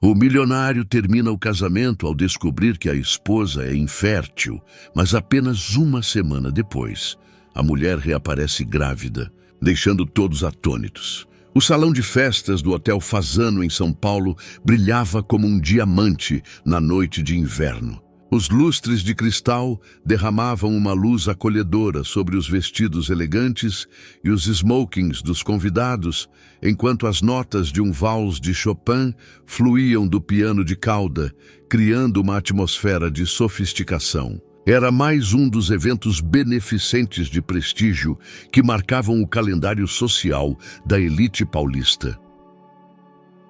O milionário termina o casamento ao descobrir que a esposa é infértil, mas apenas uma semana depois, a mulher reaparece grávida, deixando todos atônitos. O salão de festas do Hotel Fasano, em São Paulo, brilhava como um diamante na noite de inverno. Os lustres de cristal derramavam uma luz acolhedora sobre os vestidos elegantes e os smokings dos convidados, enquanto as notas de um vals de Chopin fluíam do piano de cauda, criando uma atmosfera de sofisticação. Era mais um dos eventos beneficentes de prestígio que marcavam o calendário social da elite paulista.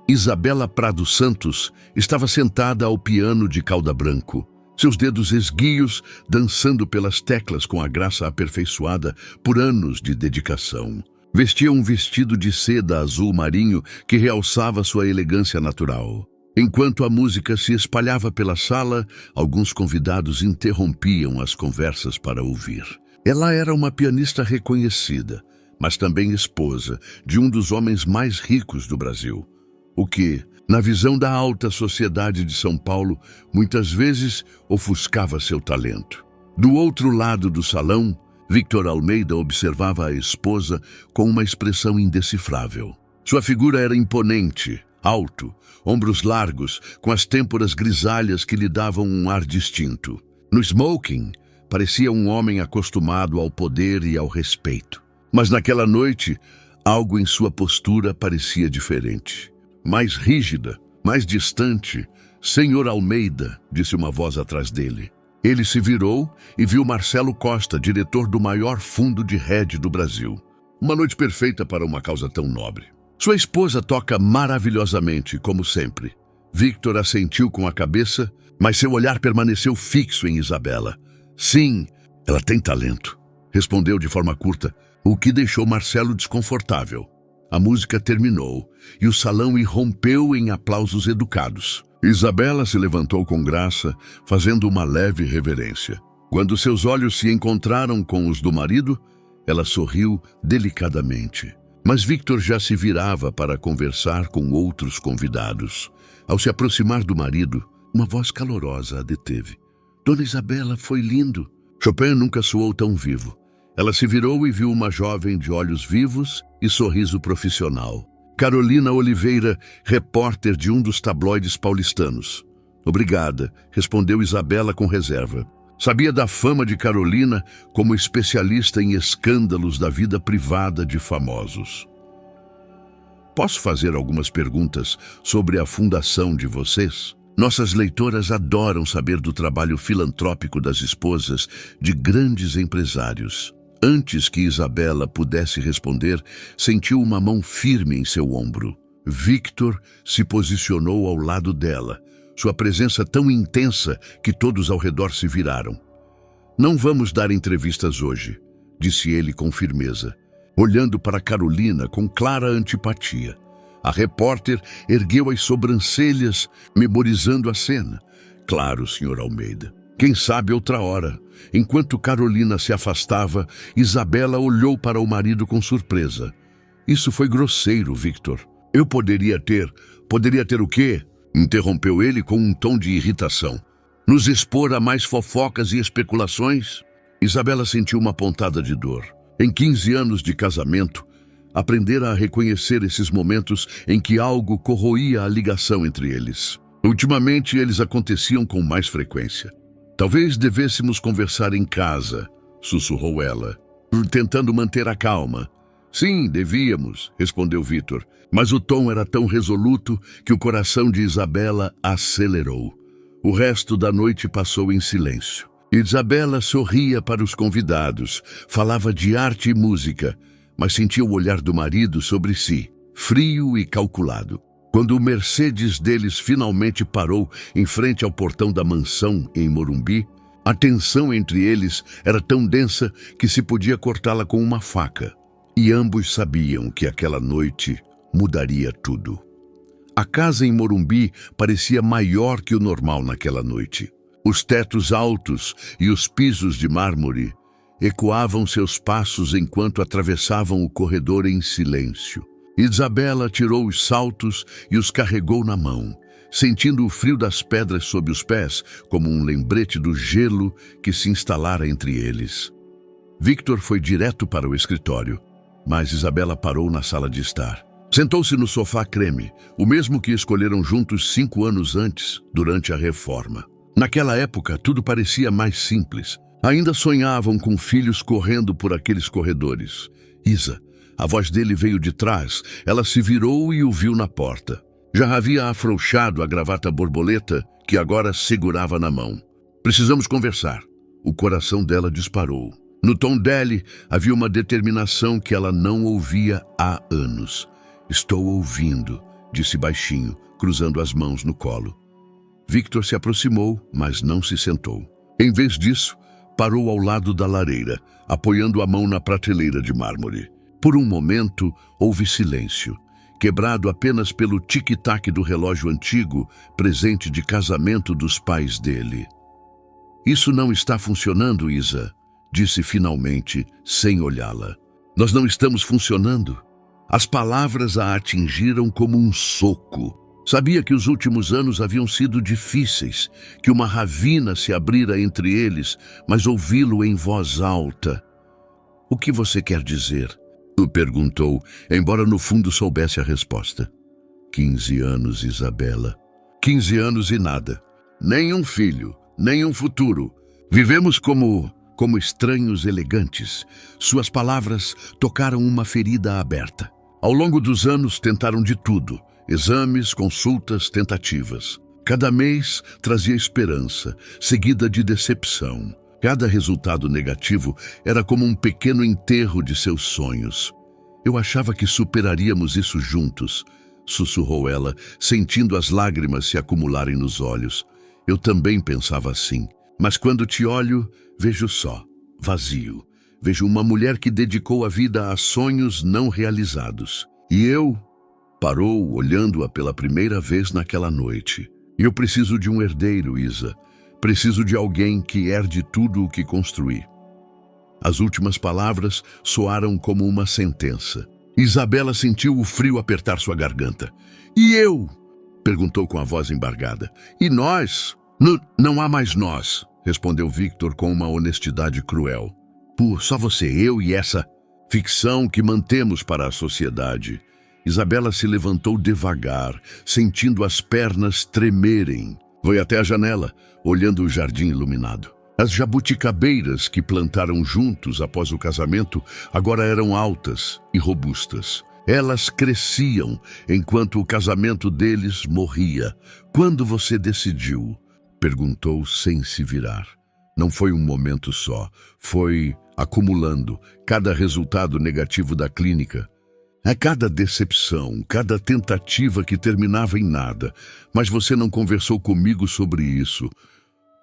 Isabela Prado Santos estava sentada ao piano de cauda branco, seus dedos esguios dançando pelas teclas com a graça aperfeiçoada por anos de dedicação. Vestia um vestido de seda azul marinho que realçava sua elegância natural. Enquanto a música se espalhava pela sala, alguns convidados interrompiam as conversas para ouvir. Ela era uma pianista reconhecida, mas também esposa de um dos homens mais ricos do Brasil, o que, na visão da alta sociedade de São Paulo, muitas vezes ofuscava seu talento. Do outro lado do salão, Victor Almeida observava a esposa com uma expressão indecifrável. Sua figura era imponente, alto, ombros largos, com as têmporas grisalhas que lhe davam um ar distinto. No smoking, parecia um homem acostumado ao poder e ao respeito. Mas naquela noite, algo em sua postura parecia diferente. Mais rígida, mais distante. "Senhor Almeida", disse uma voz atrás dele. Ele se virou e viu Marcelo Costa, diretor do maior fundo de hedge do Brasil. Uma noite perfeita para uma causa tão nobre. Sua esposa toca maravilhosamente, como sempre. Victor assentiu com a cabeça, mas seu olhar permaneceu fixo em Isabela. "Sim, ela tem talento", respondeu de forma curta, o que deixou Marcelo desconfortável. A música terminou e o salão irrompeu em aplausos educados. Isabela se levantou com graça, fazendo uma leve reverência. Quando seus olhos se encontraram com os do marido, ela sorriu delicadamente. Mas Victor já se virava para conversar com outros convidados. Ao se aproximar do marido, uma voz calorosa a deteve. "Dona Isabela, foi lindo." Chopin nunca soou tão vivo. Ela se virou e viu uma jovem de olhos vivos e sorriso profissional. Carolina Oliveira, repórter de um dos tabloides paulistanos. "Obrigada", respondeu Isabela com reserva. Sabia da fama de Carolina como especialista em escândalos da vida privada de famosos. "Posso fazer algumas perguntas sobre a fundação de vocês? Nossas leitoras adoram saber do trabalho filantrópico das esposas de grandes empresários." Antes que Isabela pudesse responder, sentiu uma mão firme em seu ombro. Victor se posicionou ao lado dela, sua presença tão intensa que todos ao redor se viraram. "Não vamos dar entrevistas hoje", disse ele com firmeza, olhando para Carolina com clara antipatia. A repórter ergueu as sobrancelhas, memorizando a cena. "Claro, Sr. Almeida. Quem sabe outra hora." Enquanto Carolina se afastava, Isabela olhou para o marido com surpresa. "Isso foi grosseiro, Victor." "Eu poderia ter o quê?" interrompeu ele com um tom de irritação. "Nos expor a mais fofocas e especulações?" Isabela sentiu uma pontada de dor. Em 15 anos de casamento, aprendera a reconhecer esses momentos em que algo corroía a ligação entre eles. Ultimamente, eles aconteciam com mais frequência. "Talvez devêssemos conversar em casa", sussurrou ela, tentando manter a calma. "Sim, devíamos", respondeu Victor, mas o tom era tão resoluto que o coração de Isabela acelerou. O resto da noite passou em silêncio. Isabela sorria para os convidados, falava de arte e música, mas sentia o olhar do marido sobre si, frio e calculado. Quando o Mercedes deles finalmente parou em frente ao portão da mansão em Morumbi, a tensão entre eles era tão densa que se podia cortá-la com uma faca. E ambos sabiam que aquela noite mudaria tudo. A casa em Morumbi parecia maior que o normal naquela noite. Os tetos altos e os pisos de mármore ecoavam seus passos enquanto atravessavam o corredor em silêncio. Isabela tirou os saltos e os carregou na mão, sentindo o frio das pedras sob os pés, como um lembrete do gelo que se instalara entre eles. Victor foi direto para o escritório, mas Isabela parou na sala de estar. Sentou-se no sofá creme, o mesmo que escolheram juntos 5 anos antes, durante a reforma. Naquela época, tudo parecia mais simples. Ainda sonhavam com filhos correndo por aqueles corredores. Isa, a voz dele veio de trás. Ela se virou e o viu na porta. Já havia afrouxado a gravata borboleta que agora segurava na mão. Precisamos conversar. O coração dela disparou. No tom dele havia uma determinação que ela não ouvia há anos. Estou ouvindo, disse baixinho, cruzando as mãos no colo. Victor se aproximou, mas não se sentou. Em vez disso, parou ao lado da lareira, apoiando a mão na prateleira de mármore. Por um momento, houve silêncio, quebrado apenas pelo tic-tac do relógio antigo, presente de casamento dos pais dele. Isso não está funcionando, Isa, disse finalmente, sem olhá-la. Nós não estamos funcionando. As palavras a atingiram como um soco. Sabia que os últimos anos haviam sido difíceis, que uma ravina se abrira entre eles, mas ouvi-lo em voz alta. O que você quer dizer? O perguntou, embora no fundo soubesse a resposta. 15 anos, Isabela. 15 anos e nada. Nem um filho, nem um futuro. Vivemos como estranhos elegantes. Suas palavras tocaram uma ferida aberta. Ao longo dos anos tentaram de tudo. Exames, consultas, tentativas. Cada mês trazia esperança, seguida de decepção. Cada resultado negativo era como um pequeno enterro de seus sonhos. Eu achava que superaríamos isso juntos, sussurrou ela, sentindo as lágrimas se acumularem nos olhos. Eu também pensava assim, mas quando te olho, vejo só, vazio. Vejo uma mulher que dedicou a vida a sonhos não realizados. E eu... Parou, olhando-a pela primeira vez naquela noite. Eu preciso de um herdeiro, Isa. Preciso de alguém que herde tudo o que construí. As últimas palavras soaram como uma sentença. Isabela sentiu o frio apertar sua garganta. E eu? Perguntou com a voz embargada. E nós? Não há mais nós, respondeu Victor com uma honestidade cruel. Só você, eu e essa ficção que mantemos para a sociedade. Isabela se levantou devagar, sentindo as pernas tremerem. Foi até a janela, olhando o jardim iluminado. As jabuticabeiras que plantaram juntos após o casamento agora eram altas e robustas. Elas cresciam enquanto o casamento deles morria. Quando você decidiu? Perguntou sem se virar. Não foi um momento só, foi acumulando cada resultado negativo da clínica. A cada decepção, cada tentativa que terminava em nada, mas você não conversou comigo sobre isso.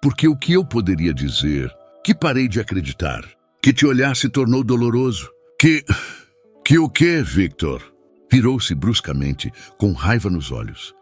Porque o que eu poderia dizer? Que parei de acreditar. Que te olhar se tornou doloroso. Que o quê, Victor? Virou-se bruscamente, com raiva nos olhos.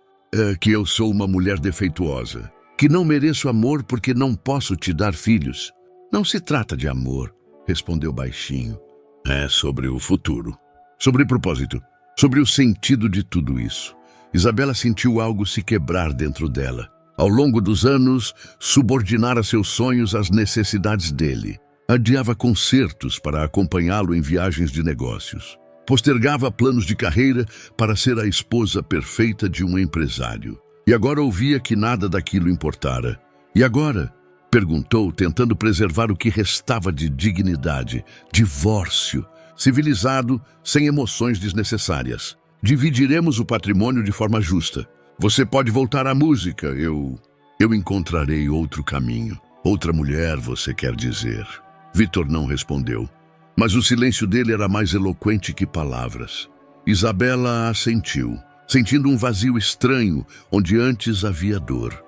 Que eu sou uma mulher defeituosa. Que não mereço amor porque não posso te dar filhos. Não se trata de amor, respondeu baixinho. É sobre o futuro. Sobre propósito, sobre o sentido de tudo isso. Isabela sentiu algo se quebrar dentro dela. Ao longo dos anos, subordinara seus sonhos às necessidades dele. Adiava concertos para acompanhá-lo em viagens de negócios. Postergava planos de carreira para ser a esposa perfeita de um empresário. E agora ouvia que nada daquilo importara. E agora? Perguntou, tentando preservar o que restava de dignidade. Divórcio. Civilizado, sem emoções desnecessárias. Dividiremos o patrimônio de forma justa. Você pode voltar à música, eu encontrarei outro caminho. Outra mulher, você quer dizer. Victor não respondeu, mas o silêncio dele era mais eloquente que palavras. Isabela assentiu, sentindo um vazio estranho, onde antes havia dor.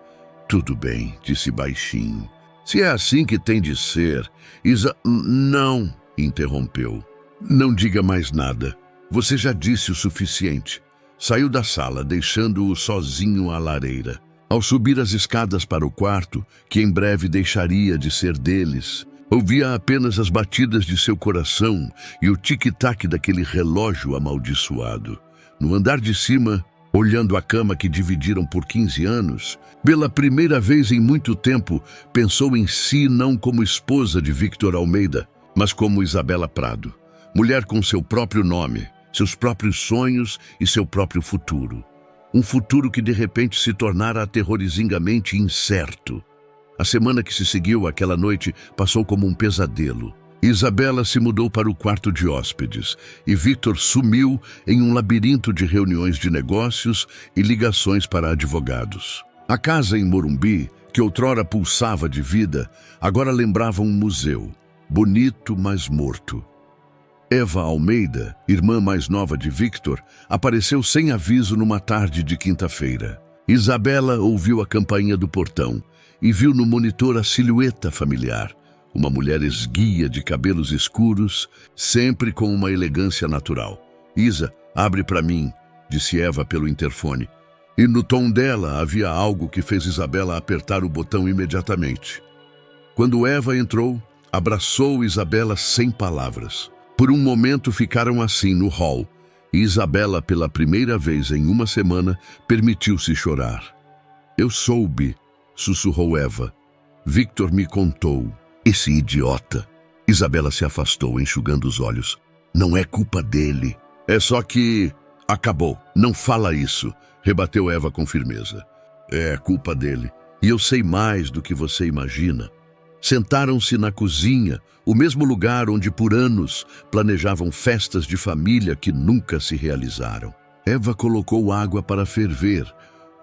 Tudo bem, disse baixinho. Se é assim que tem de ser, Não, interrompeu. Não diga mais nada. Você já disse o suficiente. Saiu da sala, deixando-o sozinho à lareira. Ao subir as escadas para o quarto, que em breve deixaria de ser deles, ouvia apenas as batidas de seu coração e o tic-tac daquele relógio amaldiçoado. No andar de cima, Olhando a cama que dividiram por 15 anos, pela primeira vez em muito tempo, pensou em si não como esposa de Victor Almeida, mas como Isabela Prado, mulher com seu próprio nome, seus próprios sonhos e seu próprio futuro. Um futuro que de repente se tornara aterrorizingamente incerto. A semana que se seguiu àquela noite passou como um pesadelo. Isabela se mudou para o quarto de hóspedes e Victor sumiu em um labirinto de reuniões de negócios e ligações para advogados. A casa em Morumbi, que outrora pulsava de vida, agora lembrava um museu, bonito, mas morto. Eva Almeida, irmã mais nova de Victor, apareceu sem aviso numa tarde de quinta-feira. Isabela ouviu a campainha do portão e viu no monitor a silhueta familiar. Uma mulher esguia de cabelos escuros, sempre com uma elegância natural. "Isa, abre para mim", disse Eva pelo interfone. E no tom dela havia algo que fez Isabela apertar o botão imediatamente. Quando Eva entrou, abraçou Isabela sem palavras. Por um momento ficaram assim no hall, e Isabela, pela primeira vez em uma semana, permitiu-se chorar. "Eu soube", sussurrou Eva. "Victor me contou. Esse idiota." Isabela se afastou, enxugando os olhos. "Não é culpa dele. É só que... acabou. Não fala isso", rebateu Eva com firmeza. "É culpa dele. E eu sei mais do que você imagina." Sentaram-se na cozinha, o mesmo lugar onde por anos planejavam festas de família que nunca se realizaram. Eva colocou água para ferver,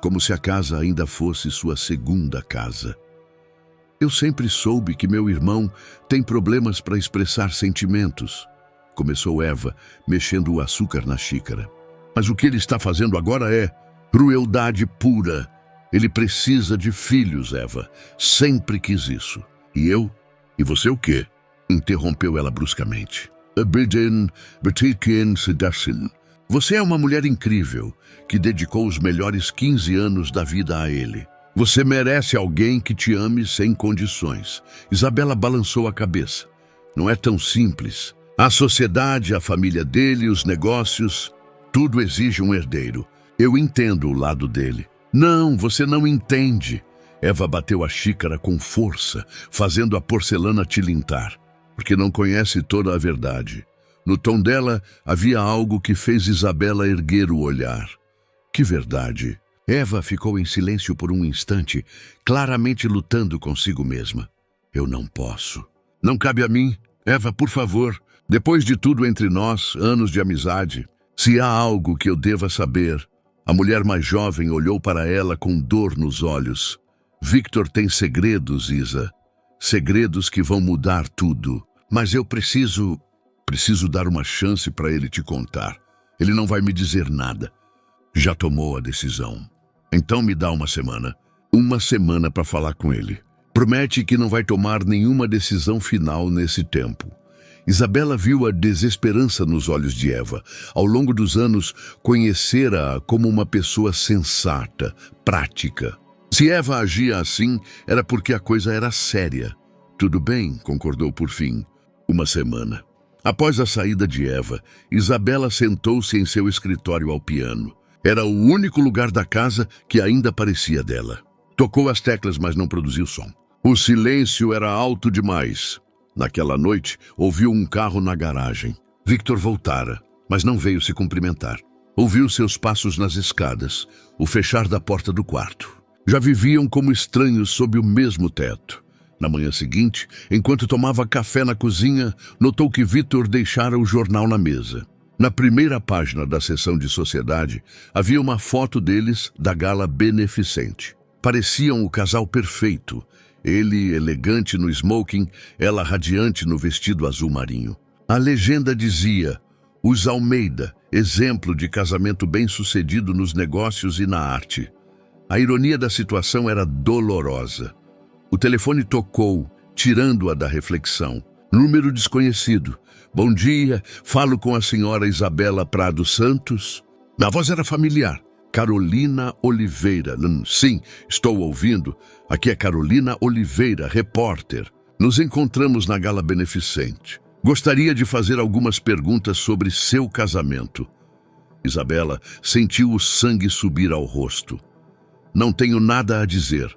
como se a casa ainda fosse sua segunda casa. "Eu sempre soube que meu irmão tem problemas para expressar sentimentos", começou Eva, mexendo o açúcar na xícara. "Mas o que ele está fazendo agora é crueldade pura. Ele precisa de filhos, Eva. Sempre quis isso." "E eu? E você o quê?" interrompeu ela bruscamente. "Você é uma mulher incrível, que dedicou os melhores 15 anos da vida a ele. Você merece alguém que te ame sem condições." Isabela balançou a cabeça. "Não é tão simples. A sociedade, a família dele, os negócios, tudo exige um herdeiro. Eu entendo o lado dele." "Não, você não entende." Eva bateu a xícara com força, fazendo a porcelana tilintar, "porque não conhece toda a verdade." No tom dela havia algo que fez Isabela erguer o olhar. "Que verdade?" Eva ficou em silêncio por um instante, claramente lutando consigo mesma. "Eu não posso." "Não cabe a mim. Eva, por favor. Depois de tudo entre nós, anos de amizade, se há algo que eu deva saber." A mulher mais jovem olhou para ela com dor nos olhos. "Victor tem segredos, Isa. Segredos que vão mudar tudo. Mas eu preciso dar uma chance para ele te contar. Ele não vai me dizer nada. Já tomou a decisão. Então me dá uma semana. Uma semana para falar com ele. Promete que não vai tomar nenhuma decisão final nesse tempo." Isabela viu a desesperança nos olhos de Eva. Ao longo dos anos, conhecera-a como uma pessoa sensata, prática. Se Eva agia assim, era porque a coisa era séria. "Tudo bem", concordou por fim. Uma semana. Após a saída de Eva, Isabela sentou-se em seu escritório ao piano. Era o único lugar da casa que ainda parecia dela. Tocou as teclas, mas não produziu som. O silêncio era alto demais. Naquela noite, ouviu um carro na garagem. Victor voltara, mas não veio se cumprimentar. Ouviu seus passos nas escadas, o fechar da porta do quarto. Já viviam como estranhos sob o mesmo teto. Na manhã seguinte, enquanto tomava café na cozinha, notou que Victor deixara o jornal na mesa. Na primeira página da seção de sociedade, havia uma foto deles da gala beneficente. Pareciam o casal perfeito. Ele elegante no smoking, ela radiante no vestido azul marinho. A legenda dizia: "Os Almeida, exemplo de casamento bem-sucedido nos negócios e na arte." A ironia da situação era dolorosa. O telefone tocou, tirando-a da reflexão. Número desconhecido. "Bom dia, falo com a senhora Isabela Prado Santos?" A voz era familiar. "Carolina Oliveira." "Sim, estou ouvindo. Aqui é Carolina Oliveira, repórter. Nos encontramos na gala beneficente. Gostaria de fazer algumas perguntas sobre seu casamento." Isabela sentiu o sangue subir ao rosto. Não tenho nada a dizer.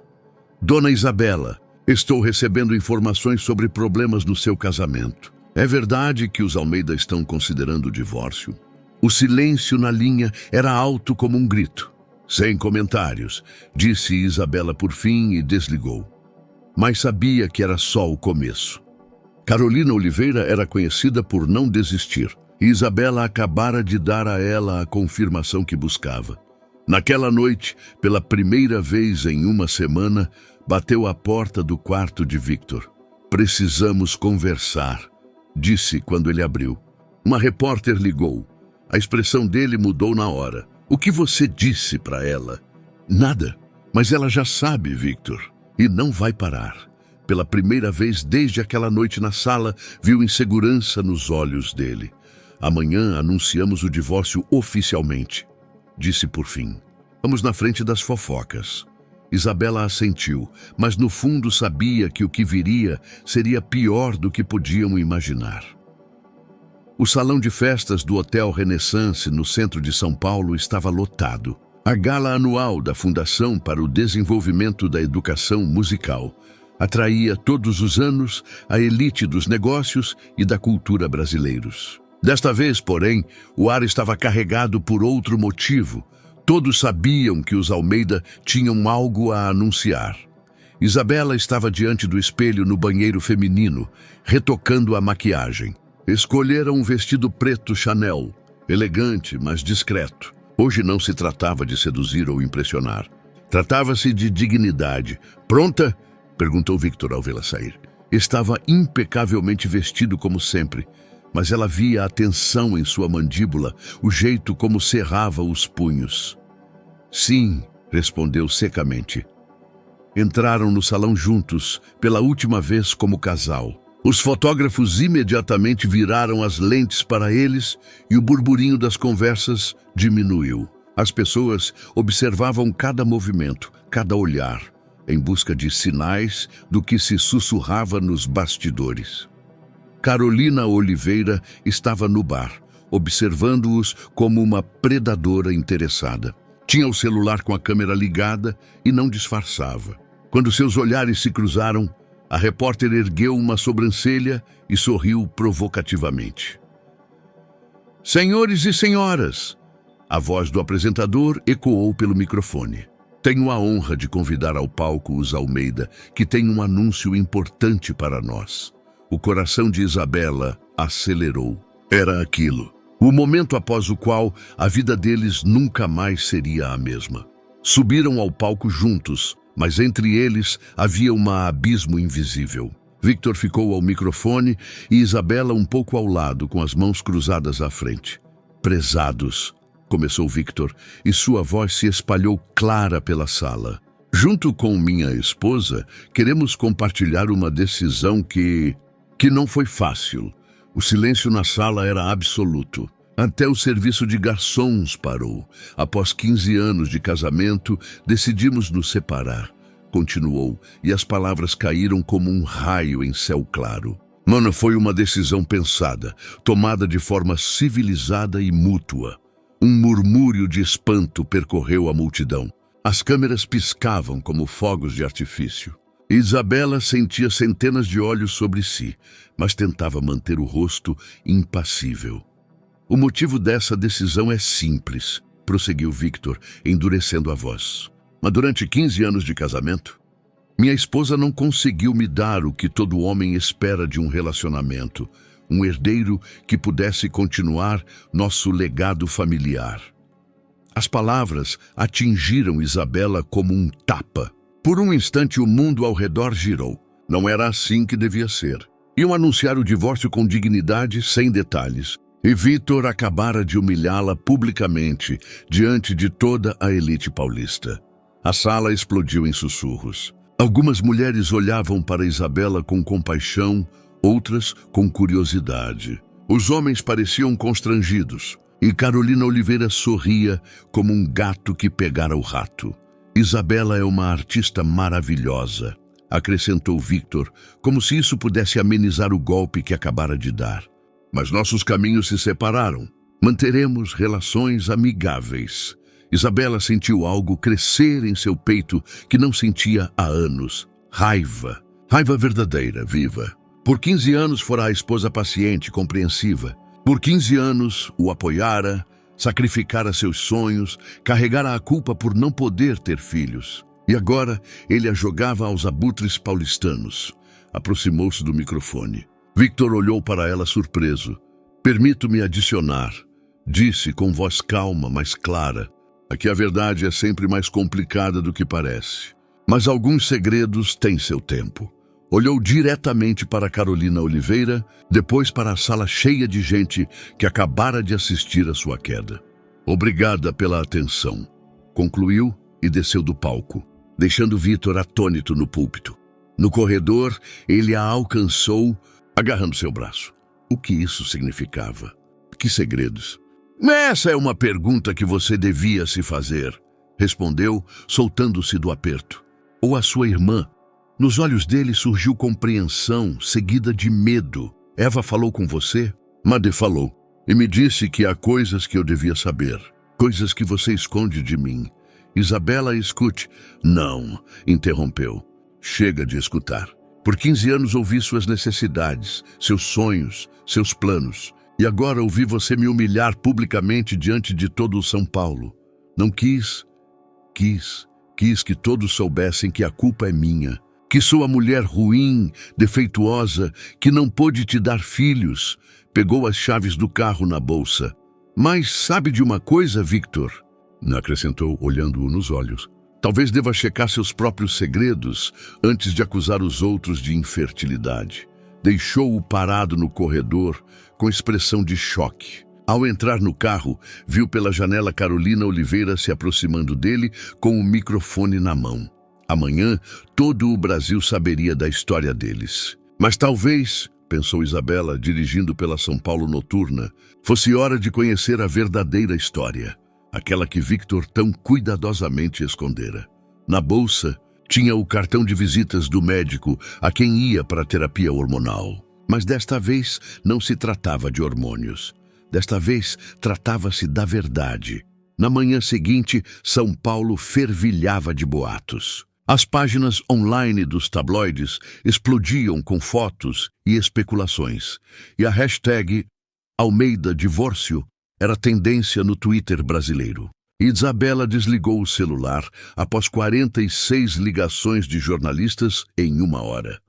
Dona Isabela, estou recebendo informações sobre problemas no seu casamento. É verdade que os Almeida estão considerando o divórcio? O silêncio na linha era alto como um grito. Sem comentários, disse Isabela por fim e desligou. Mas sabia que era só o começo. Carolina Oliveira era conhecida por não desistir. E Isabela acabara de dar a ela a confirmação que buscava. Naquela noite, pela primeira vez em uma semana, bateu à porta do quarto de Victor. Precisamos conversar, disse quando ele abriu. Uma repórter ligou. A expressão dele mudou na hora. O que você disse para ela? Nada, mas ela já sabe, Victor, e não vai parar. Pela primeira vez desde aquela noite na sala, viu insegurança nos olhos dele. Amanhã anunciamos o divórcio oficialmente, disse por fim. Vamos na frente das fofocas. Isabela assentiu, mas no fundo sabia que o que viria seria pior do que podiam imaginar. O salão de festas do Hotel Renaissance, no centro de São Paulo, estava lotado. A gala anual da Fundação para o Desenvolvimento da Educação Musical atraía todos os anos a elite dos negócios e da cultura brasileiros. Desta vez, porém, o ar estava carregado por outro motivo. Todos sabiam que os Almeida tinham algo a anunciar. Isabela estava diante do espelho no banheiro feminino, retocando a maquiagem. Escolhera um vestido preto Chanel, elegante, mas discreto. Hoje não se tratava de seduzir ou impressionar. Tratava-se de dignidade. Pronta? Perguntou Victor ao vê-la sair. Estava impecavelmente vestido como sempre, mas ela via a tensão em sua mandíbula, o jeito como cerrava os punhos. Sim, respondeu secamente. Entraram no salão juntos, pela última vez como casal. Os fotógrafos imediatamente viraram as lentes para eles e o burburinho das conversas diminuiu. As pessoas observavam cada movimento, cada olhar, em busca de sinais do que se sussurrava nos bastidores. Carolina Oliveira estava no bar, observando-os como uma predadora interessada. Tinha o celular com a câmera ligada e não disfarçava. Quando seus olhares se cruzaram, a repórter ergueu uma sobrancelha e sorriu provocativamente. Senhores e senhoras, a voz do apresentador ecoou pelo microfone. Tenho a honra de convidar ao palco os Almeida, que têm um anúncio importante para nós. O coração de Isabela acelerou. Era aquilo. O momento após o qual a vida deles nunca mais seria a mesma. Subiram ao palco juntos, mas entre eles havia um abismo invisível. Victor ficou ao microfone e Isabela um pouco ao lado, com as mãos cruzadas à frente. Prezados, começou Victor, e sua voz se espalhou clara pela sala. Junto com minha esposa, queremos compartilhar uma decisão que não foi fácil. O silêncio na sala era absoluto. Até o serviço de garçons parou. Após 15 anos de casamento, decidimos nos separar. Continuou, e as palavras caíram como um raio em céu claro. Mano, foi uma decisão pensada, tomada de forma civilizada e mútua. Um murmúrio de espanto percorreu a multidão. As câmeras piscavam como fogos de artifício. Isabela sentia centenas de olhos sobre si, mas tentava manter o rosto impassível. O motivo dessa decisão é simples, prosseguiu Victor, endurecendo a voz. Mas durante 15 anos de casamento, minha esposa não conseguiu me dar o que todo homem espera de um relacionamento, um herdeiro que pudesse continuar nosso legado familiar. As palavras atingiram Isabela como um tapa. Por um instante o mundo ao redor girou. Não era assim que devia ser. Iam anunciar o divórcio com dignidade, sem detalhes. E Victor acabara de humilhá-la publicamente, diante de toda a elite paulista. A sala explodiu em sussurros. Algumas mulheres olhavam para Isabela com compaixão, outras com curiosidade. Os homens pareciam constrangidos, e Carolina Oliveira sorria como um gato que pegara o rato. Isabela é uma artista maravilhosa, acrescentou Victor, como se isso pudesse amenizar o golpe que acabara de dar. Mas nossos caminhos se separaram. Manteremos relações amigáveis. Isabela sentiu algo crescer em seu peito que não sentia há anos. Raiva. Raiva verdadeira, viva. Por 15 anos fora a esposa paciente, compreensiva. Por 15 anos o apoiara, sacrificara seus sonhos, carregara a culpa por não poder ter filhos. E agora ele a jogava aos abutres paulistanos. Aproximou-se do microfone. Victor olhou para ela surpreso. Permito-me adicionar, disse com voz calma, mas clara. Aqui a verdade é sempre mais complicada do que parece. Mas alguns segredos têm seu tempo. Olhou diretamente para Carolina Oliveira, depois para a sala cheia de gente que acabara de assistir à sua queda. Obrigada pela atenção, concluiu e desceu do palco, deixando Victor atônito no púlpito. No corredor, ele a alcançou, agarrando seu braço. O que isso significava? Que segredos? Essa é uma pergunta que você devia se fazer, respondeu, soltando-se do aperto. Ou a sua irmã. Nos olhos dele surgiu compreensão, seguida de medo. Eva falou com você? Made falou, e me disse que há coisas que eu devia saber, coisas que você esconde de mim. Isabela, escute. Não, interrompeu. Chega de escutar. Por 15 anos ouvi suas necessidades, seus sonhos, seus planos. E agora ouvi você me humilhar publicamente diante de todo o São Paulo. Não quis que todos soubessem que a culpa é minha. Que sou a mulher ruim, defeituosa, que não pôde te dar filhos. Pegou as chaves do carro na bolsa. Mas sabe de uma coisa, Victor? Acrescentou, olhando-o nos olhos. Talvez deva checar seus próprios segredos antes de acusar os outros de infertilidade. Deixou-o parado no corredor, com expressão de choque. Ao entrar no carro, viu pela janela Carolina Oliveira se aproximando dele com o microfone na mão. Amanhã, todo o Brasil saberia da história deles. Mas talvez, pensou Isabela, dirigindo pela São Paulo noturna, fosse hora de conhecer a verdadeira história, aquela que Victor tão cuidadosamente escondera. Na bolsa, tinha o cartão de visitas do médico a quem ia para a terapia hormonal. Mas desta vez não se tratava de hormônios. Desta vez tratava-se da verdade. Na manhã seguinte, São Paulo fervilhava de boatos. As páginas online dos tabloides explodiam com fotos e especulações. E a hashtag Almeida Divórcio era tendência no Twitter brasileiro. Isabela desligou o celular após 46 ligações de jornalistas em 1 hora.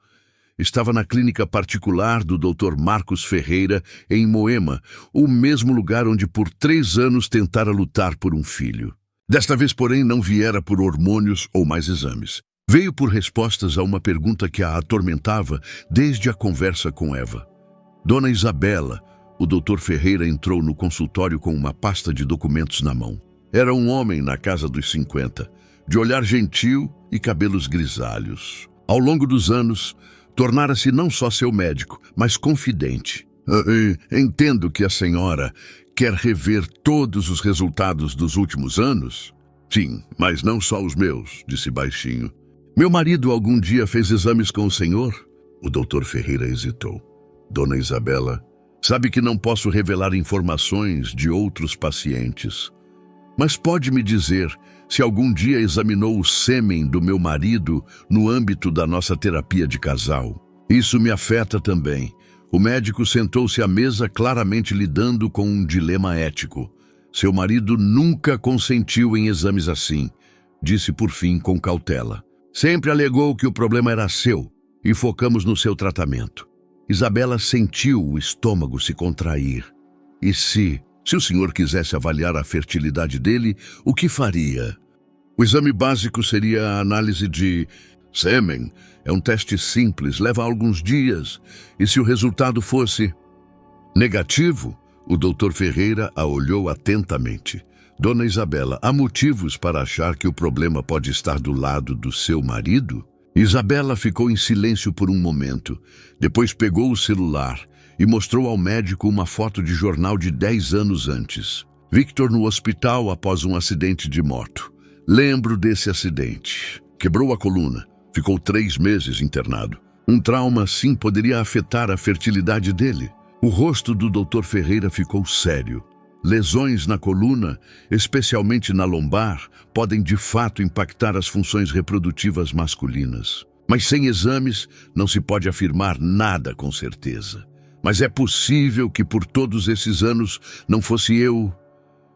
Estava na clínica particular do Dr. Marcos Ferreira, em Moema, o mesmo lugar onde por 3 anos tentara lutar por um filho. Desta vez, porém, não viera por hormônios ou mais exames. Veio por respostas a uma pergunta que a atormentava desde a conversa com Eva. Dona Isabela, o Dr. Ferreira entrou no consultório com uma pasta de documentos na mão. Era um homem na casa dos 50, de olhar gentil e cabelos grisalhos. Ao longo dos anos, tornara-se não só seu médico, mas confidente. Entendo que a senhora quer rever todos os resultados dos últimos anos? Sim, mas não só os meus, disse baixinho. Meu marido algum dia fez exames com o senhor? O doutor Ferreira hesitou. Dona Isabela, sabe que não posso revelar informações de outros pacientes. Mas pode me dizer se algum dia examinou o sêmen do meu marido no âmbito da nossa terapia de casal? Isso me afeta também. O médico sentou-se à mesa claramente lidando com um dilema ético. Seu marido nunca consentiu em exames assim, disse por fim com cautela. Sempre alegou que o problema era seu e focamos no seu tratamento. Isabela sentiu o estômago se contrair. E se o senhor quisesse avaliar a fertilidade dele, o que faria? O exame básico seria a análise de sêmen. É um teste simples, leva alguns dias. E se o resultado fosse negativo? O doutor Ferreira a olhou atentamente. Dona Isabela, há motivos para achar que o problema pode estar do lado do seu marido? Isabela ficou em silêncio por um momento. Depois pegou o celular e mostrou ao médico uma foto de jornal de 10 anos antes. Victor no hospital após um acidente de moto. Lembro desse acidente. Quebrou a coluna. Ficou 3 meses internado. Um trauma assim poderia afetar a fertilidade dele. O rosto do Dr. Ferreira ficou sério. Lesões na coluna, especialmente na lombar, podem de fato impactar as funções reprodutivas masculinas. Mas sem exames, não se pode afirmar nada com certeza. Mas é possível que por todos esses anos não fosse eu.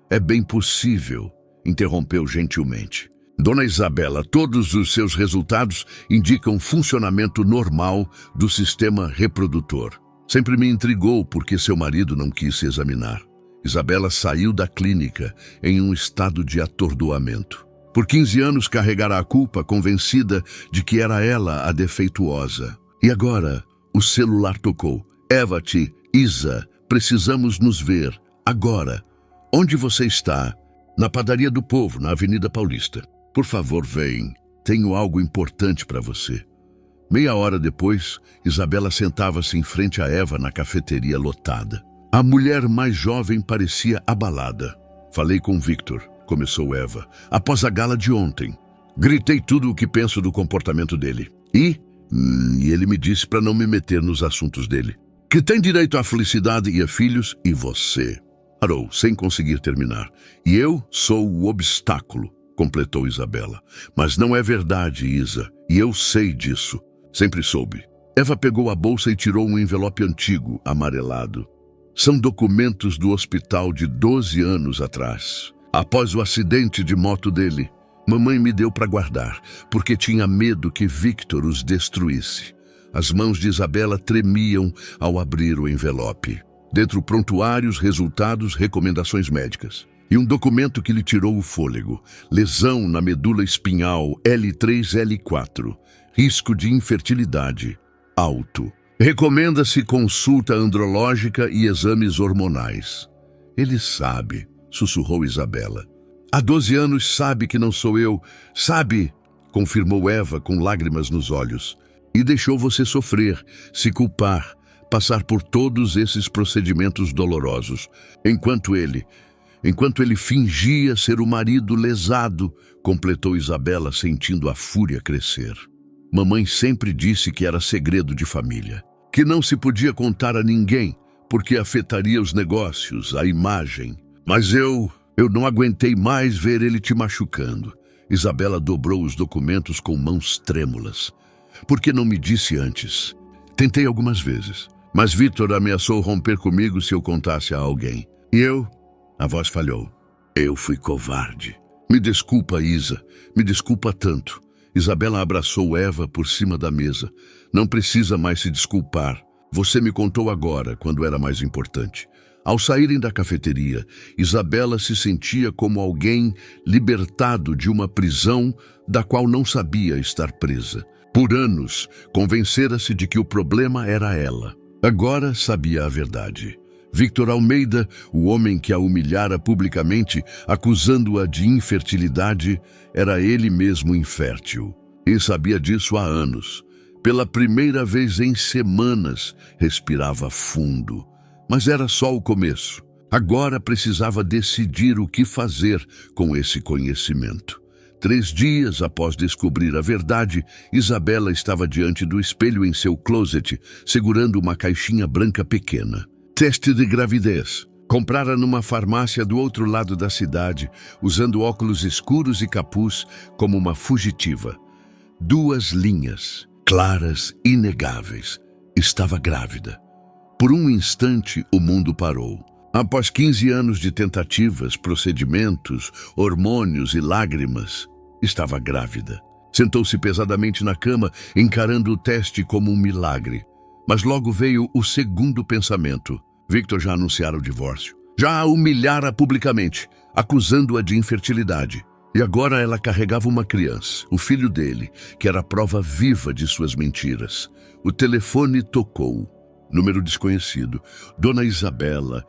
É bem possível, interrompeu gentilmente. Dona Isabela, todos os seus resultados indicam funcionamento normal do sistema reprodutor. Sempre me intrigou porque seu marido não quis se examinar. Isabela saiu da clínica em um estado de atordoamento. Por 15 anos carregara a culpa, convencida de que era ela a defeituosa. E agora, o celular tocou. Evati, Isa, precisamos nos ver. Agora. Onde você está? Na padaria do Povo, na Avenida Paulista. Por favor, vem. Tenho algo importante para você. Meia hora depois, Isabela sentava-se em frente a Eva na cafeteria lotada. A mulher mais jovem parecia abalada. Falei com Victor, começou Eva, após a gala de ontem. Gritei tudo o que penso do comportamento dele. E ele me disse para não me meter nos assuntos dele. Que tem direito à felicidade e a filhos, e você. Parou, sem conseguir terminar. E eu sou o obstáculo, completou Isabela. Mas não é verdade, Isa, e eu sei disso. Sempre soube. Eva pegou a bolsa e tirou um envelope antigo, amarelado. São documentos do hospital de 12 anos atrás. Após o acidente de moto dele, mamãe me deu para guardar, porque tinha medo que Victor os destruísse. As mãos de Isabela tremiam ao abrir o envelope. Dentro prontuários, resultados, recomendações médicas. E um documento que lhe tirou o fôlego. Lesão na medula espinhal L3-L4. Risco de infertilidade alto. Recomenda-se consulta andrológica e exames hormonais. Ele sabe, sussurrou Isabela. Há 12 anos sabe que não sou eu. Sabe, confirmou Eva com lágrimas nos olhos. E deixou você sofrer, se culpar, passar por todos esses procedimentos dolorosos. Enquanto ele fingia ser o marido lesado, completou Isabela, sentindo a fúria crescer. Mamãe sempre disse que era segredo de família, que não se podia contar a ninguém, porque afetaria os negócios, a imagem. Mas eu não aguentei mais ver ele te machucando. Isabela dobrou os documentos com mãos trêmulas. Por que não me disse antes? Tentei algumas vezes, mas Victor ameaçou romper comigo se eu contasse a alguém. E eu? A voz falhou. Eu fui covarde. Me desculpa, Isa. Me desculpa tanto. Isabela abraçou Eva por cima da mesa. Não precisa mais se desculpar. Você me contou agora, quando era mais importante. Ao saírem da cafeteria, Isabela se sentia como alguém libertado de uma prisão da qual não sabia estar presa. Por anos, convencera-se de que o problema era ela. Agora sabia a verdade. Victor Almeida, o homem que a humilhara publicamente, acusando-a de infertilidade, era ele mesmo infértil. E sabia disso há anos. Pela primeira vez em semanas, respirava fundo. Mas era só o começo. Agora precisava decidir o que fazer com esse conhecimento. 3 dias após descobrir a verdade, Isabela estava diante do espelho em seu closet, segurando uma caixinha branca pequena. Teste de gravidez. Comprara numa farmácia do outro lado da cidade, usando óculos escuros e capuz como uma fugitiva. 2 linhas, claras, inegáveis. Estava grávida. Por um instante, o mundo parou. Após 15 anos de tentativas, procedimentos, hormônios e lágrimas, estava grávida. Sentou-se pesadamente na cama, encarando o teste como um milagre. Mas logo veio o segundo pensamento. Victor já anunciara o divórcio. Já a humilhara publicamente, acusando-a de infertilidade. E agora ela carregava uma criança, o filho dele, que era a prova viva de suas mentiras. O telefone tocou. Número desconhecido. Dona Isabela.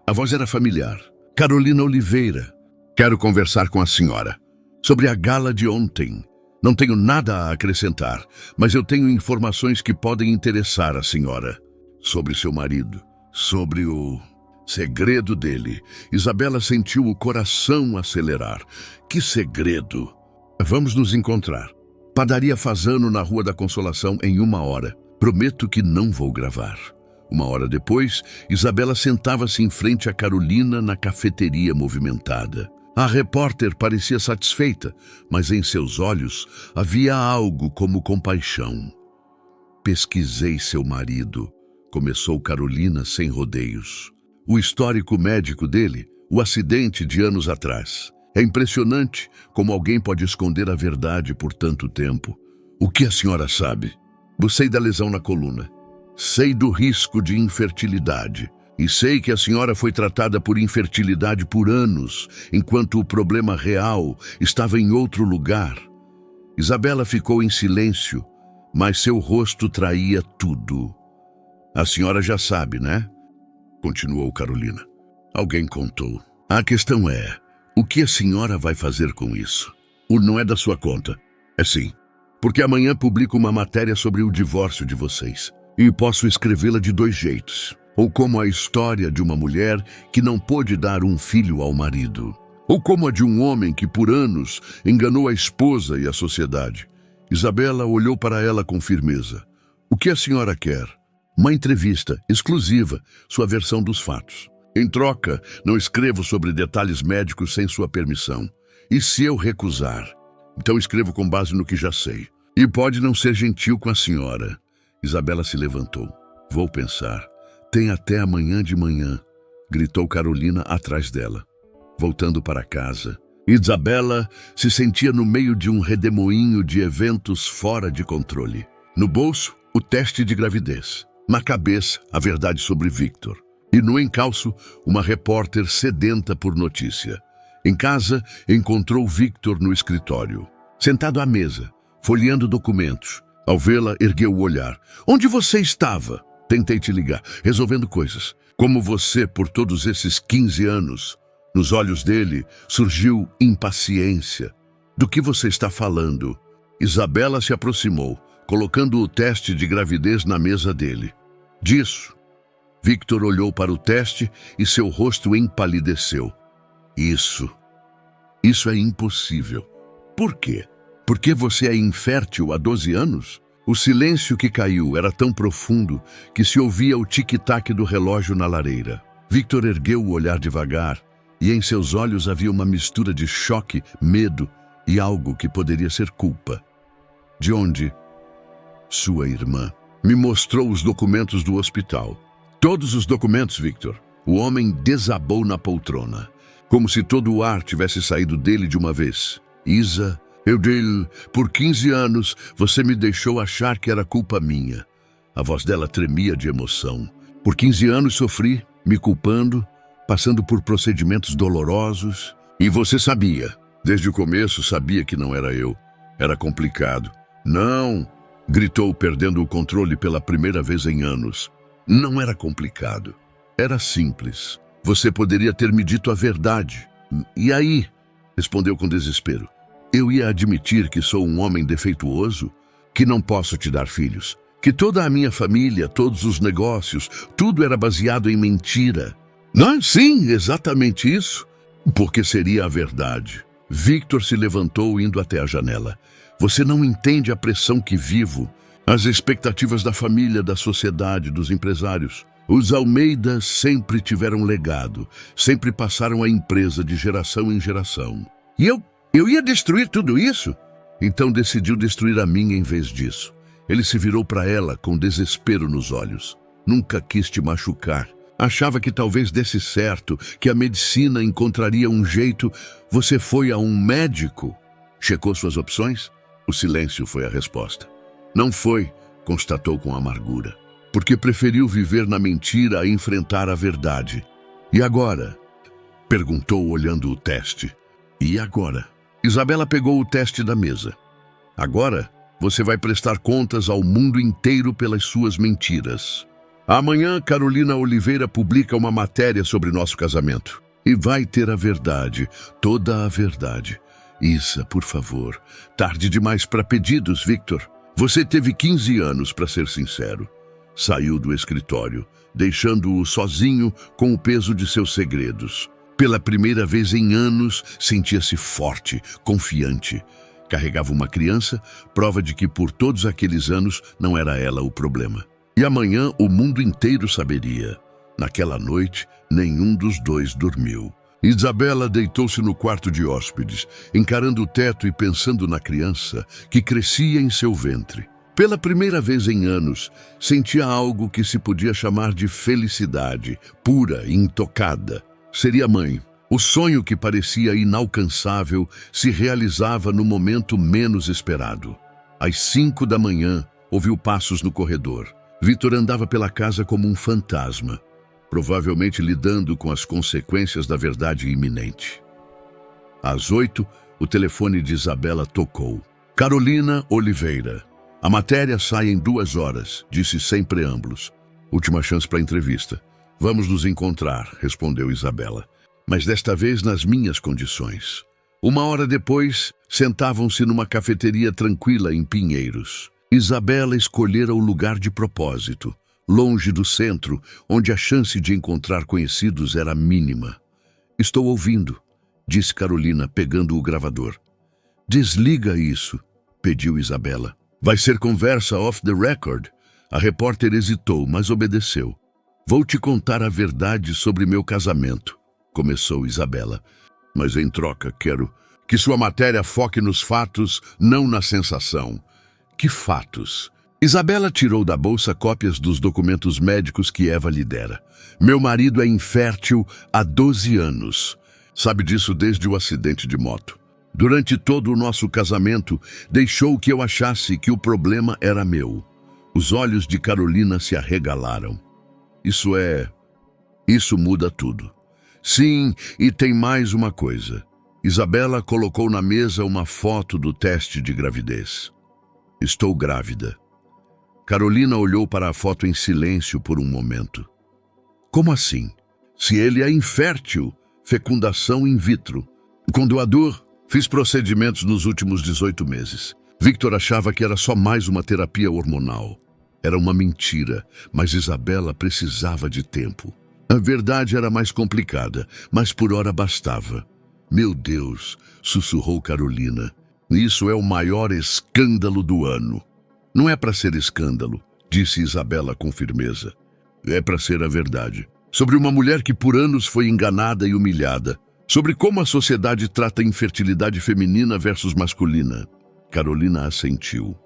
A voz era familiar. Carolina Oliveira. Quero conversar com a senhora. Sobre a gala de ontem. Não tenho nada a acrescentar, mas eu tenho informações que podem interessar a senhora. Sobre seu marido. Sobre o segredo dele. Isabela sentiu o coração acelerar. Que segredo? Vamos nos encontrar. Padaria Fazano na Rua da Consolação em 1 hora. Prometo que não vou gravar. Uma hora depois, Isabela sentava-se em frente a Carolina na cafeteria movimentada. A repórter parecia satisfeita, mas em seus olhos havia algo como compaixão. Pesquisei seu marido, começou Carolina sem rodeios. O histórico médico dele, o acidente de anos atrás. É impressionante como alguém pode esconder a verdade por tanto tempo. O que a senhora sabe? Sei da lesão na coluna. Sei do risco de infertilidade. E sei que a senhora foi tratada por infertilidade por anos, enquanto o problema real estava em outro lugar. Isabela ficou em silêncio, mas seu rosto traía tudo. A senhora já sabe, né? Continuou Carolina. Alguém contou. A questão é, o que a senhora vai fazer com isso? Não é da sua conta. É sim. Porque amanhã publico uma matéria sobre o divórcio de vocês. E posso escrevê-la de 2 jeitos. Ou como a história de uma mulher que não pôde dar um filho ao marido. Ou como a de um homem que por anos enganou a esposa e a sociedade. Isabela olhou para ela com firmeza. O que a senhora quer? Uma entrevista exclusiva, sua versão dos fatos. Em troca, não escrevo sobre detalhes médicos sem sua permissão. E se eu recusar? Então escrevo com base no que já sei. E pode não ser gentil com a senhora. Isabela se levantou. Vou pensar. Tem até amanhã de manhã, gritou Carolina atrás dela. Voltando para casa, Isabela se sentia no meio de um redemoinho de eventos fora de controle. No bolso, o teste de gravidez. Na cabeça, a verdade sobre Victor. E no encalço, uma repórter sedenta por notícia. Em casa, encontrou Victor no escritório. Sentado à mesa, folheando documentos. Ao vê-la, ergueu o olhar. Onde você estava? Tentei te ligar, resolvendo coisas. Como você por todos esses 15 anos. Nos olhos dele surgiu impaciência. Do que você está falando? Isabela se aproximou, colocando o teste de gravidez na mesa dele. Disso. Victor olhou para o teste e seu rosto empalideceu. Isso é impossível. Por quê? Porque você é infértil há 12 anos? O silêncio que caiu era tão profundo que se ouvia o tic-tac do relógio na lareira. Victor ergueu o olhar devagar e em seus olhos havia uma mistura de choque, medo e algo que poderia ser culpa. De onde? Sua irmã. Me mostrou os documentos do hospital. Todos os documentos, Victor. O homem desabou na poltrona, como se todo o ar tivesse saído dele de uma vez. Isa... por 15 anos, você me deixou achar que era culpa minha. A voz dela tremia de emoção. Por 15 anos sofri, me culpando, passando por procedimentos dolorosos. E você sabia. Desde o começo sabia que não era eu. Era complicado. Não, gritou, perdendo o controle pela primeira vez em anos. Não era complicado. Era simples. Você poderia ter me dito a verdade. E aí? Respondeu com desespero. Eu ia admitir que sou um homem defeituoso, que não posso te dar filhos, que toda a minha família, todos os negócios, tudo era baseado em mentira. Não, sim, exatamente isso. Porque seria a verdade. Victor se levantou indo até a janela. Você não entende a pressão que vivo, as expectativas da família, da sociedade, dos empresários. Os Almeidas sempre tiveram legado, sempre passaram a empresa de geração em geração. E eu ia destruir tudo isso? Então decidiu destruir a mim em vez disso. Ele se virou para ela com desespero nos olhos. Nunca quis te machucar. Achava que talvez desse certo, que a medicina encontraria um jeito. Você foi a um médico? Checou suas opções? O silêncio foi a resposta. Não foi, constatou com amargura. Porque preferiu viver na mentira a enfrentar a verdade. E agora? Perguntou olhando o teste. E agora? Isabela pegou o teste da mesa. Agora, você vai prestar contas ao mundo inteiro pelas suas mentiras. Amanhã, Carolina Oliveira publica uma matéria sobre nosso casamento. E vai ter a verdade, toda a verdade. Isa, por favor, tarde demais para pedidos, Victor. Você teve 15 anos, para ser sincero. Saiu do escritório, deixando-o sozinho com o peso de seus segredos. Pela primeira vez em anos, sentia-se forte, confiante. Carregava uma criança, prova de que por todos aqueles anos não era ela o problema. E amanhã o mundo inteiro saberia. Naquela noite, nenhum dos dois dormiu. Isabela deitou-se no quarto de hóspedes, encarando o teto e pensando na criança que crescia em seu ventre. Pela primeira vez em anos, sentia algo que se podia chamar de felicidade, pura e intocada. Seria mãe. O sonho que parecia inalcançável se realizava no momento menos esperado. Às 5 da manhã, ouviu passos no corredor. Victor andava pela casa como um fantasma, provavelmente lidando com as consequências da verdade iminente. Às 8, o telefone de Isabela tocou. Carolina Oliveira. A matéria sai em 2 horas, disse sem preâmbulos. Última chance para a entrevista. Vamos nos encontrar, respondeu Isabela. Mas desta vez nas minhas condições. 1 hora depois, sentavam-se numa cafeteria tranquila em Pinheiros. Isabela escolhera o lugar de propósito, longe do centro, onde a chance de encontrar conhecidos era mínima. Estou ouvindo, disse Carolina, pegando o gravador. Desliga isso, pediu Isabela. Vai ser conversa off the record. A repórter hesitou, mas obedeceu. Vou te contar a verdade sobre meu casamento, começou Isabela. Mas em troca quero que sua matéria foque nos fatos, não na sensação. Que fatos? Isabela tirou da bolsa cópias dos documentos médicos que Eva lhe dera. Meu marido é infértil há 12 anos. Sabe disso desde o acidente de moto. Durante todo o nosso casamento, deixou que eu achasse que o problema era meu. Os olhos de Carolina se arregalaram. Isso muda tudo. Sim, e tem mais uma coisa. Isabela colocou na mesa uma foto do teste de gravidez. Estou grávida. Carolina olhou para a foto em silêncio por um momento. Como assim? Se ele é infértil, fecundação in vitro. Com doador, fiz procedimentos nos últimos 18 meses. Victor achava que era só mais uma terapia hormonal. Era uma mentira, mas Isabela precisava de tempo. A verdade era mais complicada, mas por hora bastava. Meu Deus, sussurrou Carolina. Isso é o maior escândalo do ano. Não é para ser escândalo, disse Isabela com firmeza. É para ser a verdade. Sobre uma mulher que por anos foi enganada e humilhada. Sobre como a sociedade trata a infertilidade feminina versus masculina. Carolina assentiu.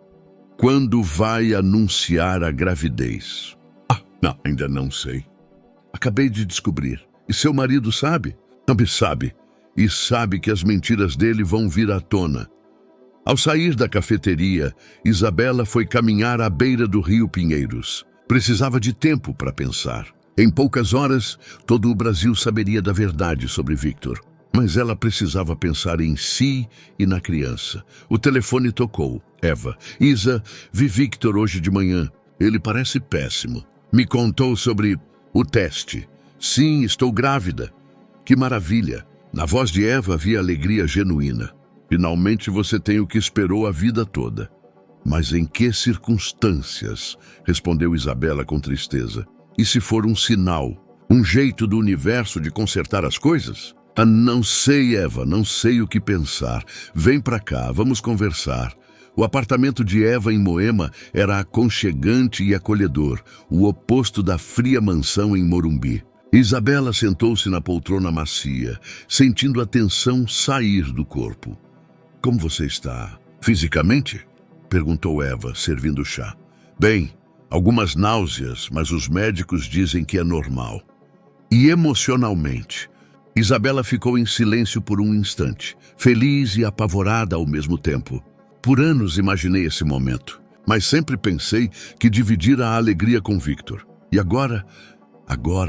Quando vai anunciar a gravidez? Não, ainda não sei. Acabei de descobrir. E seu marido sabe? Também sabe. E sabe que as mentiras dele vão vir à tona. Ao sair da cafeteria, Isabela foi caminhar à beira do rio Pinheiros. Precisava de tempo para pensar. Em poucas horas, todo o Brasil saberia da verdade sobre Victor. Mas ela precisava pensar em si e na criança. O telefone tocou. Eva. Isa, vi Victor hoje de manhã. Ele parece péssimo. Me contou sobre o teste. Sim, estou grávida. Que maravilha. Na voz de Eva havia alegria genuína. Finalmente você tem o que esperou a vida toda. Mas em que circunstâncias? Respondeu Isabela com tristeza. E se for um sinal? Um jeito do universo de consertar as coisas? Não sei, Eva, não sei o que pensar. Vem pra cá, vamos conversar. O apartamento de Eva em Moema era aconchegante e acolhedor, o oposto da fria mansão em Morumbi. Isabela sentou-se na poltrona macia, sentindo a tensão sair do corpo. Como você está? Fisicamente? Perguntou Eva, servindo chá. Bem, algumas náuseas, mas os médicos dizem que é normal. E emocionalmente? Isabela ficou em silêncio por um instante, feliz e apavorada ao mesmo tempo. Por anos imaginei esse momento, mas sempre pensei que dividira a alegria com Victor. E agora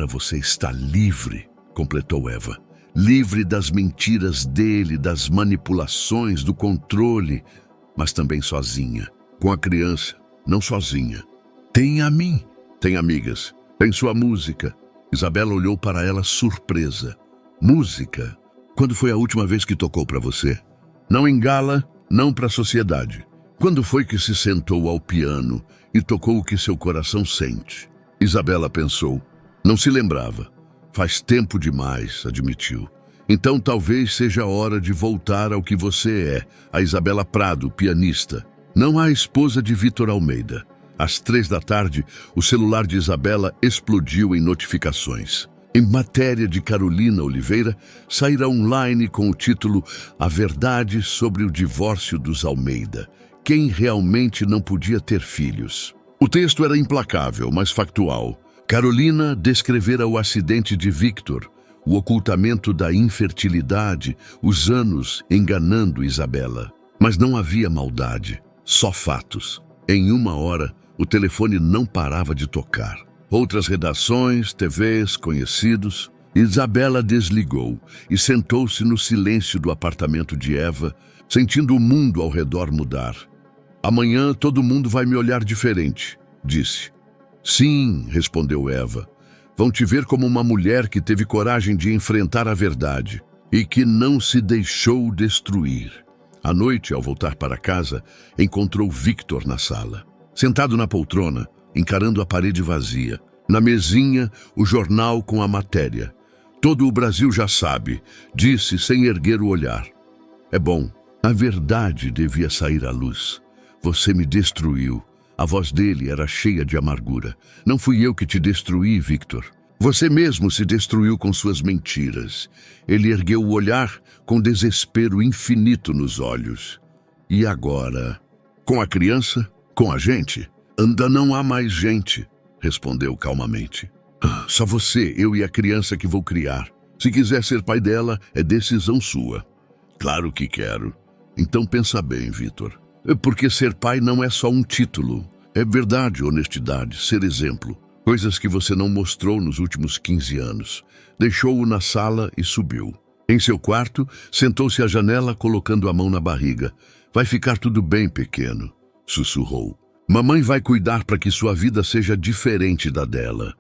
você está livre, completou Eva. Livre das mentiras dele, das manipulações, do controle, mas também sozinha. Com a criança, não sozinha. Tem a mim, tem amigas, tem sua música. Isabela olhou para ela surpresa. Música? Quando foi a última vez que tocou para você? Não em gala, não para a sociedade. Quando foi que se sentou ao piano e tocou o que seu coração sente? Isabela pensou. Não se lembrava. Faz tempo demais, admitiu. Então talvez seja a hora de voltar ao que você é, a Isabela Prado, pianista. Não a esposa de Victor Almeida. Às 3 da tarde, o celular de Isabela explodiu em notificações. Em matéria de Carolina Oliveira, saíra online com o título A Verdade sobre o Divórcio dos Almeida. Quem realmente não podia ter filhos. O texto era implacável, mas factual. Carolina descrevera o acidente de Victor, o ocultamento da infertilidade, os anos enganando Isabela. Mas não havia maldade, só fatos. Em 1 hora, o telefone não parava de tocar. Outras redações, TVs, conhecidos. Isabela desligou e sentou-se no silêncio do apartamento de Eva, sentindo o mundo ao redor mudar. Amanhã todo mundo vai me olhar diferente, disse. Sim, respondeu Eva. Vão te ver como uma mulher que teve coragem de enfrentar a verdade e que não se deixou destruir. À noite, ao voltar para casa, encontrou Victor na sala. Sentado na poltrona, encarando a parede vazia. Na mesinha, o jornal com a matéria. Todo o Brasil já sabe, disse sem erguer o olhar. É bom, a verdade devia sair à luz. Você me destruiu. A voz dele era cheia de amargura. Não fui eu que te destruí, Victor. Você mesmo se destruiu com suas mentiras. Ele ergueu o olhar com desespero infinito nos olhos. E agora? Com a criança? Com a gente? Ainda não há mais gente, respondeu calmamente. Só você, eu e a criança que vou criar. Se quiser ser pai dela, é decisão sua. Claro que quero. Então pensa bem, Victor. Porque ser pai não é só um título. É verdade, honestidade, ser exemplo. Coisas que você não mostrou nos últimos 15 anos. Deixou-o na sala e subiu. Em seu quarto, sentou-se à janela colocando a mão na barriga. Vai ficar tudo bem, pequeno, sussurrou. Mamãe vai cuidar para que sua vida seja diferente da dela.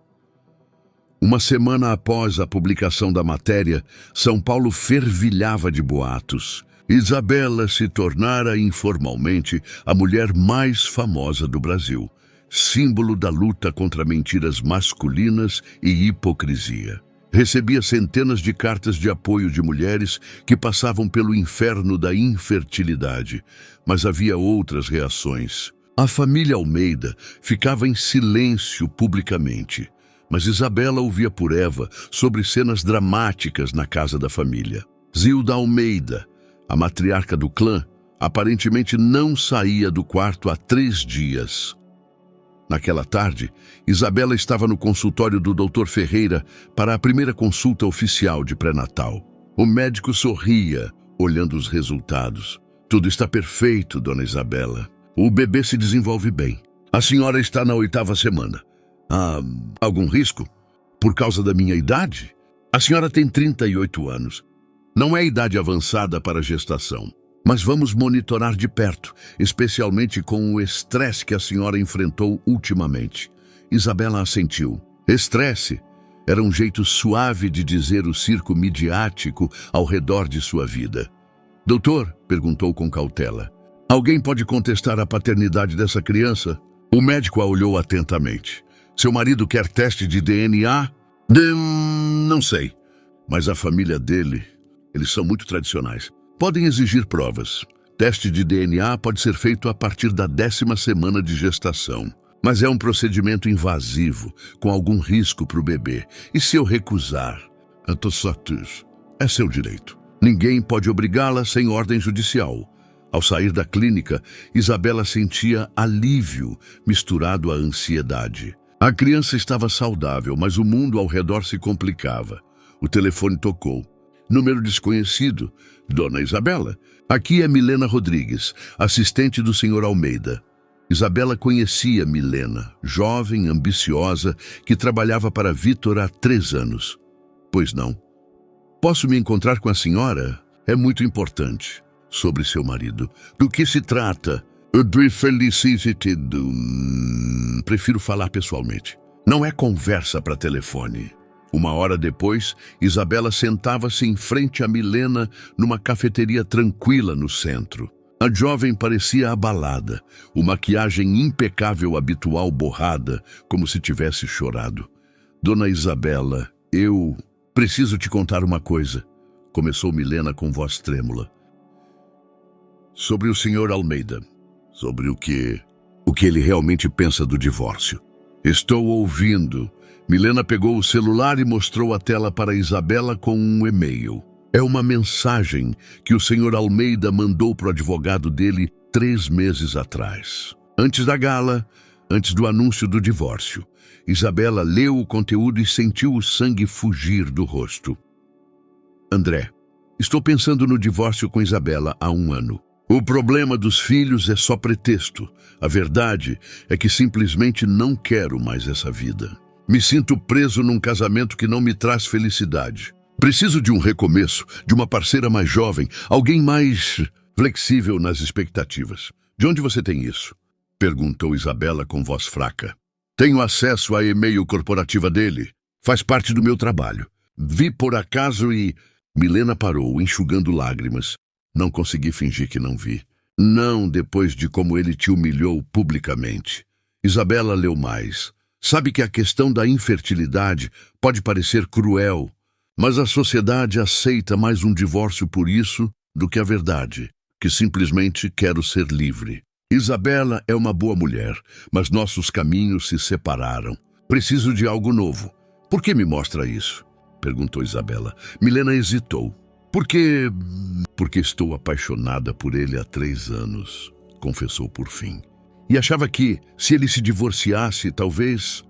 Uma semana após a publicação da matéria, São Paulo fervilhava de boatos. Isabela se tornara informalmente a mulher mais famosa do Brasil, símbolo da luta contra mentiras masculinas e hipocrisia. Recebia centenas de cartas de apoio de mulheres que passavam pelo inferno da infertilidade, mas havia outras reações. A família Almeida ficava em silêncio publicamente, mas Isabela ouvia por Eva sobre cenas dramáticas na casa da família. Zilda Almeida, a matriarca do clã, aparentemente não saía do quarto há 3 dias. Naquela tarde, Isabela estava no consultório do Dr. Ferreira para a primeira consulta oficial de pré-natal. O médico sorria, olhando os resultados. Tudo está perfeito, dona Isabela. O bebê se desenvolve bem. A senhora está na 8ª semana. Há algum risco? Por causa da minha idade? A senhora tem 38 anos. Não é idade avançada para a gestação, mas vamos monitorar de perto, especialmente com o estresse que a senhora enfrentou ultimamente. Isabela assentiu. Estresse era um jeito suave de dizer o circo midiático ao redor de sua vida. Doutor, perguntou com cautela, alguém pode contestar a paternidade dessa criança? O médico a olhou atentamente. Seu marido quer teste de DNA? Não sei, mas a família dele... Eles são muito tradicionais. Podem exigir provas. Teste de DNA pode ser feito a partir da 10ª semana de gestação. Mas é um procedimento invasivo, com algum risco para o bebê. E se eu recusar? É seu direito. Ninguém pode obrigá-la sem ordem judicial. Ao sair da clínica, Isabela sentia alívio misturado à ansiedade. A criança estava saudável, mas o mundo ao redor se complicava. O telefone tocou. Número desconhecido. Dona Isabela. Aqui é Milena Rodrigues, assistente do Sr. Almeida. Isabela conhecia Milena, jovem, ambiciosa, que trabalhava para Victor há 3 anos. Pois não. Posso me encontrar com a senhora? É muito importante. Sobre seu marido. Do que se trata? De felicity. Prefiro falar pessoalmente. Não é conversa para telefone. 1 hora depois, Isabela sentava-se em frente a Milena numa cafeteria tranquila no centro. A jovem parecia abalada, o maquiagem impecável habitual borrada, como se tivesse chorado. Dona Isabela, eu preciso te contar uma coisa, começou Milena com voz trêmula. Sobre o Sr. Almeida. Sobre o quê? o que ele realmente pensa do divórcio. Estou ouvindo. Milena pegou o celular e mostrou a tela para Isabela com um e-mail. É uma mensagem que o senhor Almeida mandou para o advogado dele 3 meses atrás. Antes da gala, antes do anúncio do divórcio, Isabela leu o conteúdo e sentiu o sangue fugir do rosto. André, estou pensando no divórcio com Isabela há 1 ano. O problema dos filhos é só pretexto. A verdade é que simplesmente não quero mais essa vida. Me sinto preso num casamento que não me traz felicidade. Preciso de um recomeço, de uma parceira mais jovem, alguém mais flexível nas expectativas. De onde você tem isso? Perguntou Isabela com voz fraca. Tenho acesso à e-mail corporativa dele. Faz parte do meu trabalho. Vi por acaso e... Milena parou, enxugando lágrimas. Não consegui fingir que não vi. Não depois de como ele te humilhou publicamente. Isabela leu mais. Sabe que a questão da infertilidade pode parecer cruel, mas a sociedade aceita mais um divórcio por isso do que a verdade, que simplesmente quero ser livre. Isabela é uma boa mulher, mas nossos caminhos se separaram. Preciso de algo novo. Por que me mostra isso? Perguntou Isabela. Milena hesitou. Porque estou apaixonada por ele há 3 anos, confessou por fim. E achava que, se ele se divorciasse, talvez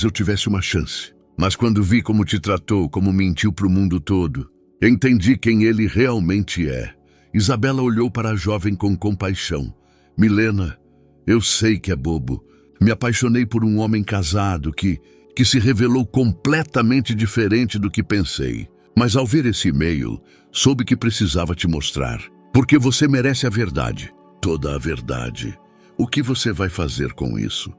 eu tivesse uma chance. Mas quando vi como te tratou, como mentiu para o mundo todo, entendi quem ele realmente é. Isabela olhou para a jovem com compaixão. Milena, eu sei que é bobo. Me apaixonei por um homem casado que se revelou completamente diferente do que pensei. Mas ao ver esse e-mail, soube que precisava te mostrar. Porque você merece a verdade. Toda a verdade. O que você vai fazer com isso?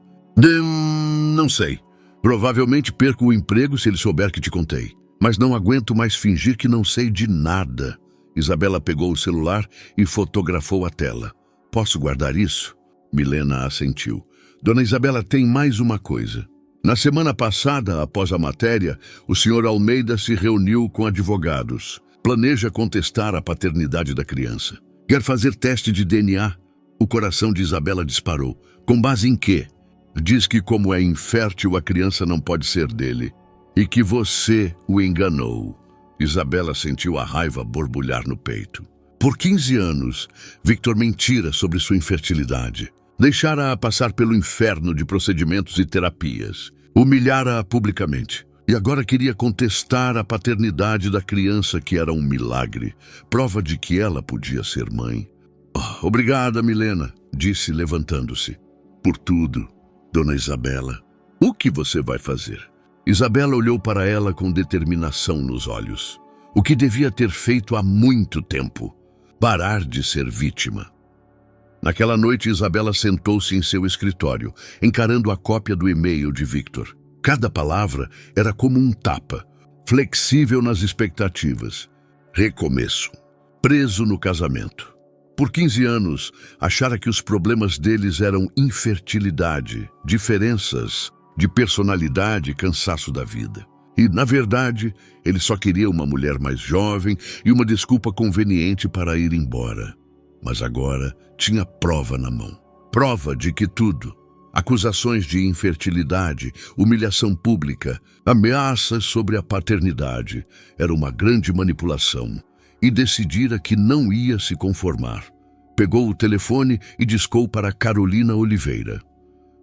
Não sei. Provavelmente perco o emprego se ele souber que te contei. Mas não aguento mais fingir que não sei de nada. Isabela pegou o celular e fotografou a tela. Posso guardar isso? Milena assentiu. Dona Isabela, tem mais uma coisa. Na semana passada, após a matéria, o senhor Almeida se reuniu com advogados. Planeja contestar a paternidade da criança. Quer fazer teste de DNA? O coração de Isabela disparou. Com base em quê? Diz que como é infértil, a criança não pode ser dele. E que você o enganou. Isabela sentiu a raiva borbulhar no peito. Por 15 anos, Victor mentira sobre sua infertilidade. Deixara-a passar pelo inferno de procedimentos e terapias. Humilhara-a publicamente. E agora queria contestar a paternidade da criança, que era um milagre. Prova de que ela podia ser mãe. Oh, obrigada, Milena, disse levantando-se. Por tudo, dona Isabela. O que você vai fazer? Isabela olhou para ela com determinação nos olhos. O que devia ter feito há muito tempo. Parar de ser vítima. Naquela noite, Isabela sentou-se em seu escritório, encarando a cópia do e-mail de Victor. Cada palavra era como um tapa, flexível nas expectativas. Recomeço. Preso no casamento. Por 15 anos, achara que os problemas deles eram infertilidade, diferenças de personalidade e cansaço da vida. E, na verdade, ele só queria uma mulher mais jovem e uma desculpa conveniente para ir embora. Mas agora tinha prova na mão. Prova de que tudo, acusações de infertilidade, humilhação pública, ameaças sobre a paternidade, era uma grande manipulação. E decidira que não ia se conformar. Pegou o telefone e discou para Carolina Oliveira.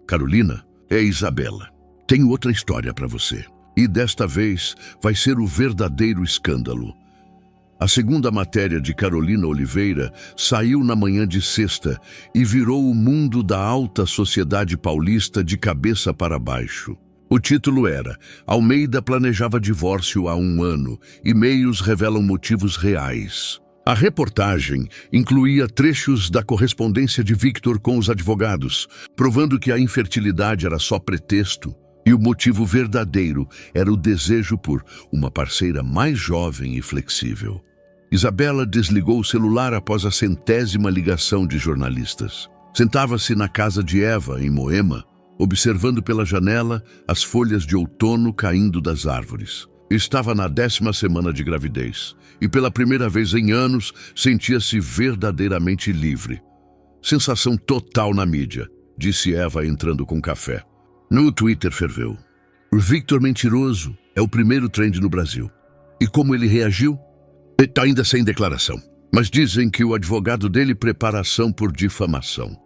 Carolina, é Isabela. Tenho outra história para você. E desta vez vai ser o verdadeiro escândalo. A segunda matéria de Carolina Oliveira saiu na manhã de sexta e virou o mundo da alta sociedade paulista de cabeça para baixo. O título era Almeida planejava divórcio há 1 ano. E-mails revelam motivos reais. A reportagem incluía trechos da correspondência de Victor com os advogados, provando que a infertilidade era só pretexto e o motivo verdadeiro era o desejo por uma parceira mais jovem e flexível. Isabela desligou o celular após a 100ª ligação de jornalistas. Sentava-se na casa de Eva, em Moema, observando pela janela as folhas de outono caindo das árvores. Estava na 10ª semana de gravidez e pela primeira vez em anos sentia-se verdadeiramente livre. Sensação total na mídia. disse Eva entrando com café. No Twitter ferveu. O Victor mentiroso é o primeiro trend no Brasil. E como ele reagiu? Está ainda sem declaração. Mas dizem que o advogado dele prepara ação por difamação.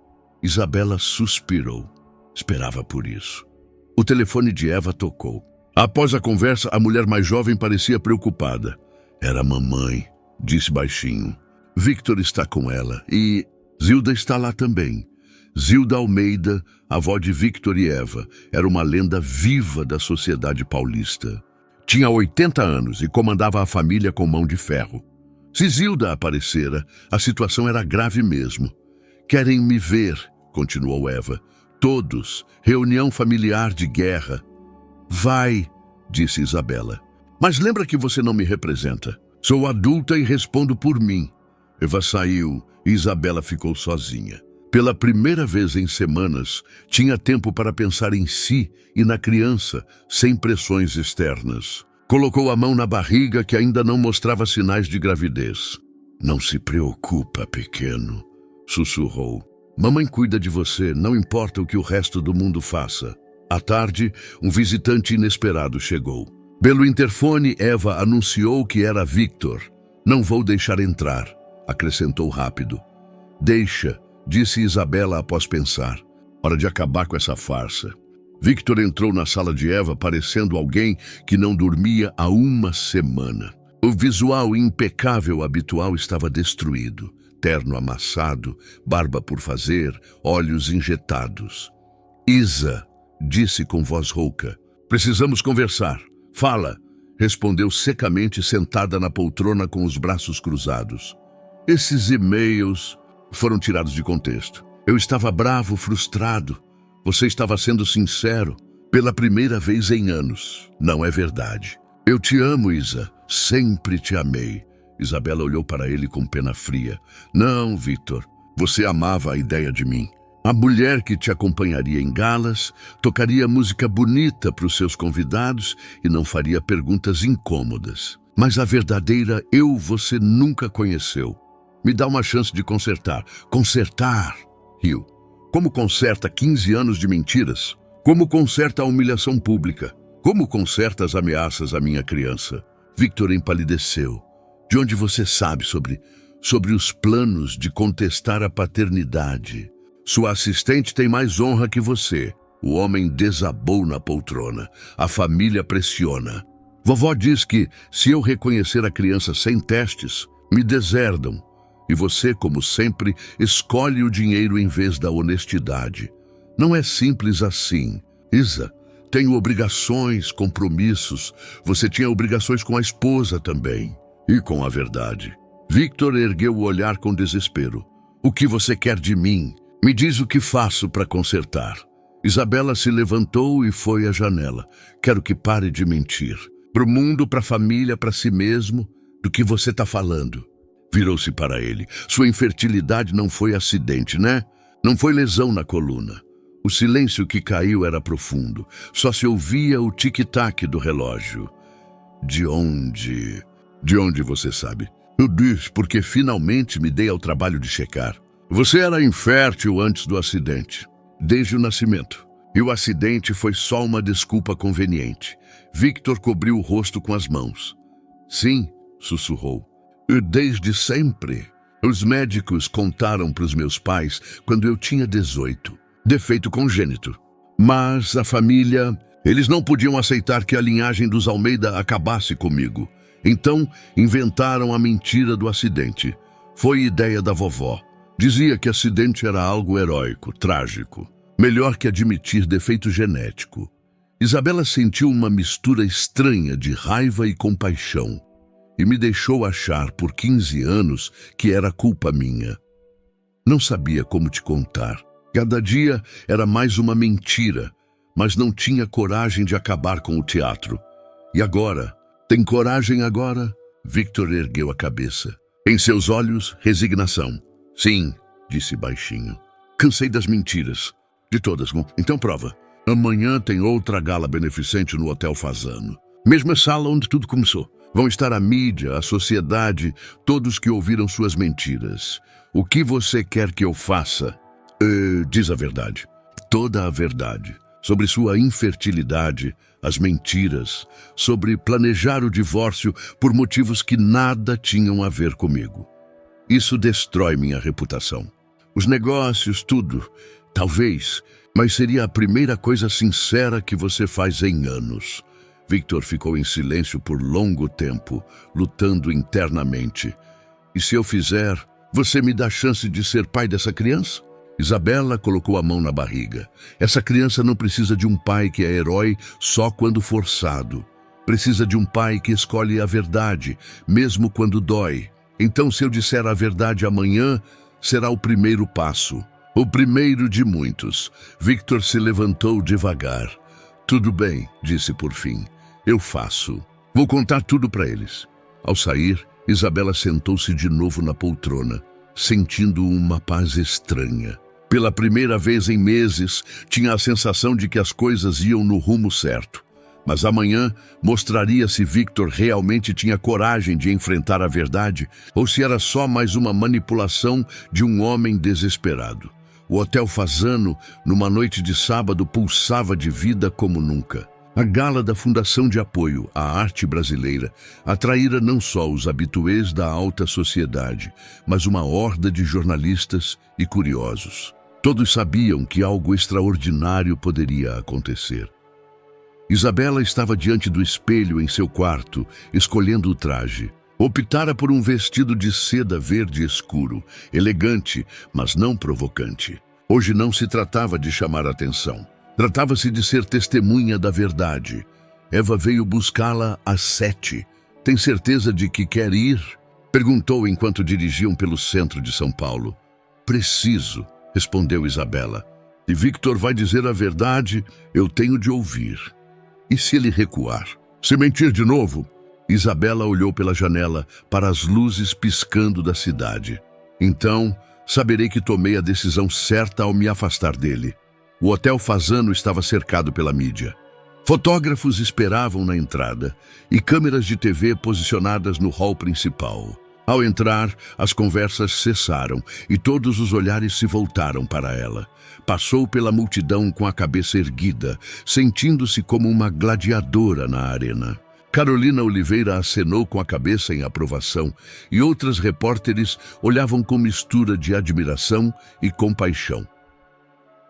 Isabela suspirou. Esperava por isso. O telefone de Eva tocou. Após a conversa, a mulher mais jovem parecia preocupada. Era a mamãe, disse baixinho. Victor está com ela e Zilda está lá também. Zilda Almeida, avó de Victor e Eva, era uma lenda viva da sociedade paulista. Tinha 80 anos e comandava a família com mão de ferro. Se Zilda aparecera, a situação era grave mesmo. Querem me ver, continuou Eva. Todos, reunião familiar de guerra. Vai, disse Isabela. Mas lembra que você não me representa. Sou adulta e respondo por mim. Eva saiu e Isabela ficou sozinha. Pela primeira vez em semanas, tinha tempo para pensar em si e na criança, sem pressões externas. Colocou a mão na barriga que ainda não mostrava sinais de gravidez. Não se preocupa, pequeno, sussurrou. Mamãe cuida de você, não importa o que o resto do mundo faça. À tarde, um visitante inesperado chegou. Pelo interfone, Eva anunciou que era Victor. Não vou deixar entrar, acrescentou rápido. Deixa, disse Isabela após pensar. Hora de acabar com essa farsa. Victor entrou na sala de Eva parecendo alguém que não dormia há uma semana. O visual impecável habitual estava destruído. Terno amassado, barba por fazer, olhos injetados. Isa, disse com voz rouca. Precisamos conversar. Fala, respondeu secamente sentada na poltrona com os braços cruzados. Esses e-mails foram tirados de contexto. Eu estava bravo, frustrado. Você estava sendo sincero pela primeira vez em anos. Não é verdade. Eu te amo, Isa. Sempre te amei. Isabela olhou para ele com pena fria. Não, Victor. Você amava a ideia de mim. A mulher que te acompanharia em galas, tocaria música bonita para os seus convidados e não faria perguntas incômodas. Mas a verdadeira eu você nunca conheceu. Me dá uma chance de consertar. Consertar, riu. Como conserta 15 anos de mentiras? Como conserta a humilhação pública? Como conserta as ameaças à minha criança? Victor empalideceu. De onde você sabe sobre os planos de contestar a paternidade? Sua assistente tem mais honra que você. O homem desabou na poltrona. A família pressiona. Vovó diz que, se eu reconhecer a criança sem testes, me deserdam. E você, como sempre, escolhe o dinheiro em vez da honestidade. Não é simples assim. Isa, tenho obrigações, compromissos. Você tinha obrigações com a esposa também. E com a verdade. Victor ergueu o olhar com desespero. O que você quer de mim? Me diz o que faço para consertar. Isabela se levantou e foi à janela. Quero que pare de mentir. Para o mundo, para a família, para si mesmo. Do que você está falando? Virou-se para ele. Sua infertilidade não foi acidente, né? Não foi lesão na coluna. O silêncio que caiu era profundo. Só se ouvia o tic-tac do relógio. De onde você sabe? Eu disse porque finalmente me dei ao trabalho de checar. Você era infértil antes do acidente, desde o nascimento. E o acidente foi só uma desculpa conveniente. Victor cobriu o rosto com as mãos. Sim, sussurrou. E desde sempre. Os médicos contaram para os meus pais quando eu tinha 18. Defeito congênito. Mas a família... Eles não podiam aceitar que a linhagem dos Almeida acabasse comigo. Então, inventaram a mentira do acidente. Foi ideia da vovó. Dizia que acidente era algo heróico, trágico. Melhor que admitir defeito genético. Isabela sentiu uma mistura estranha de raiva e compaixão. E me deixou achar por 15 anos que era culpa minha. Não sabia como te contar. Cada dia era mais uma mentira, mas não tinha coragem de acabar com o teatro. E agora? Tem coragem agora? Victor ergueu a cabeça. Em seus olhos, resignação. Sim, disse baixinho. Cansei das mentiras. De todas. Então prova. Amanhã tem outra gala beneficente no Hotel Fasano. Mesma sala onde tudo começou. Vão estar a mídia, a sociedade, todos que ouviram suas mentiras. O que você quer que eu faça? Diz a verdade. toda a verdade, sobre sua infertilidade, as mentiras, sobre planejar o divórcio por motivos que nada tinham a ver comigo. Isso destrói minha reputação. Os negócios, tudo, talvez, mas seria a primeira coisa sincera que você faz em anos. Victor ficou em silêncio por longo tempo, lutando internamente. E se eu fizer, você me dá chance de ser pai dessa criança? Isabela colocou a mão na barriga. Essa criança não precisa de um pai que é herói só quando forçado. Precisa de um pai que escolhe a verdade, mesmo quando dói. Então, se eu disser a verdade amanhã, será o primeiro passo. O primeiro de muitos. Victor se levantou devagar. Tudo bem, disse por fim. Eu faço. Vou contar tudo para eles. Ao sair, Isabela sentou-se de novo na poltrona, sentindo uma paz estranha. Pela primeira vez em meses, tinha a sensação de que as coisas iam no rumo certo. Mas amanhã mostraria se Victor realmente tinha coragem de enfrentar a verdade ou se era só mais uma manipulação de um homem desesperado. O Hotel Fasano, numa noite de sábado, pulsava de vida como nunca. A gala da Fundação de Apoio à Arte Brasileira atraíra não só os habituês da alta sociedade, mas uma horda de jornalistas e curiosos. Todos sabiam que algo extraordinário poderia acontecer. Isabela estava diante do espelho em seu quarto, escolhendo o traje. Optara por um vestido de seda verde escuro, elegante, mas não provocante. Hoje não se tratava de chamar atenção. Tratava-se de ser testemunha da verdade. Eva veio buscá-la às 7. Tem certeza de que quer ir? Perguntou enquanto dirigiam pelo centro de São Paulo. Preciso, respondeu Isabela. Se Victor vai dizer a verdade, eu tenho de ouvir. E se ele recuar? Se mentir de novo? Isabela olhou pela janela para as luzes piscando da cidade. Então, saberei que tomei a decisão certa ao me afastar dele. O Hotel Fasano estava cercado pela mídia. Fotógrafos esperavam na entrada e câmeras de TV posicionadas no hall principal. Ao entrar, as conversas cessaram e todos os olhares se voltaram para ela. Passou pela multidão com a cabeça erguida, sentindo-se como uma gladiadora na arena. Carolina Oliveira acenou com a cabeça em aprovação e outras repórteres olhavam com mistura de admiração e compaixão.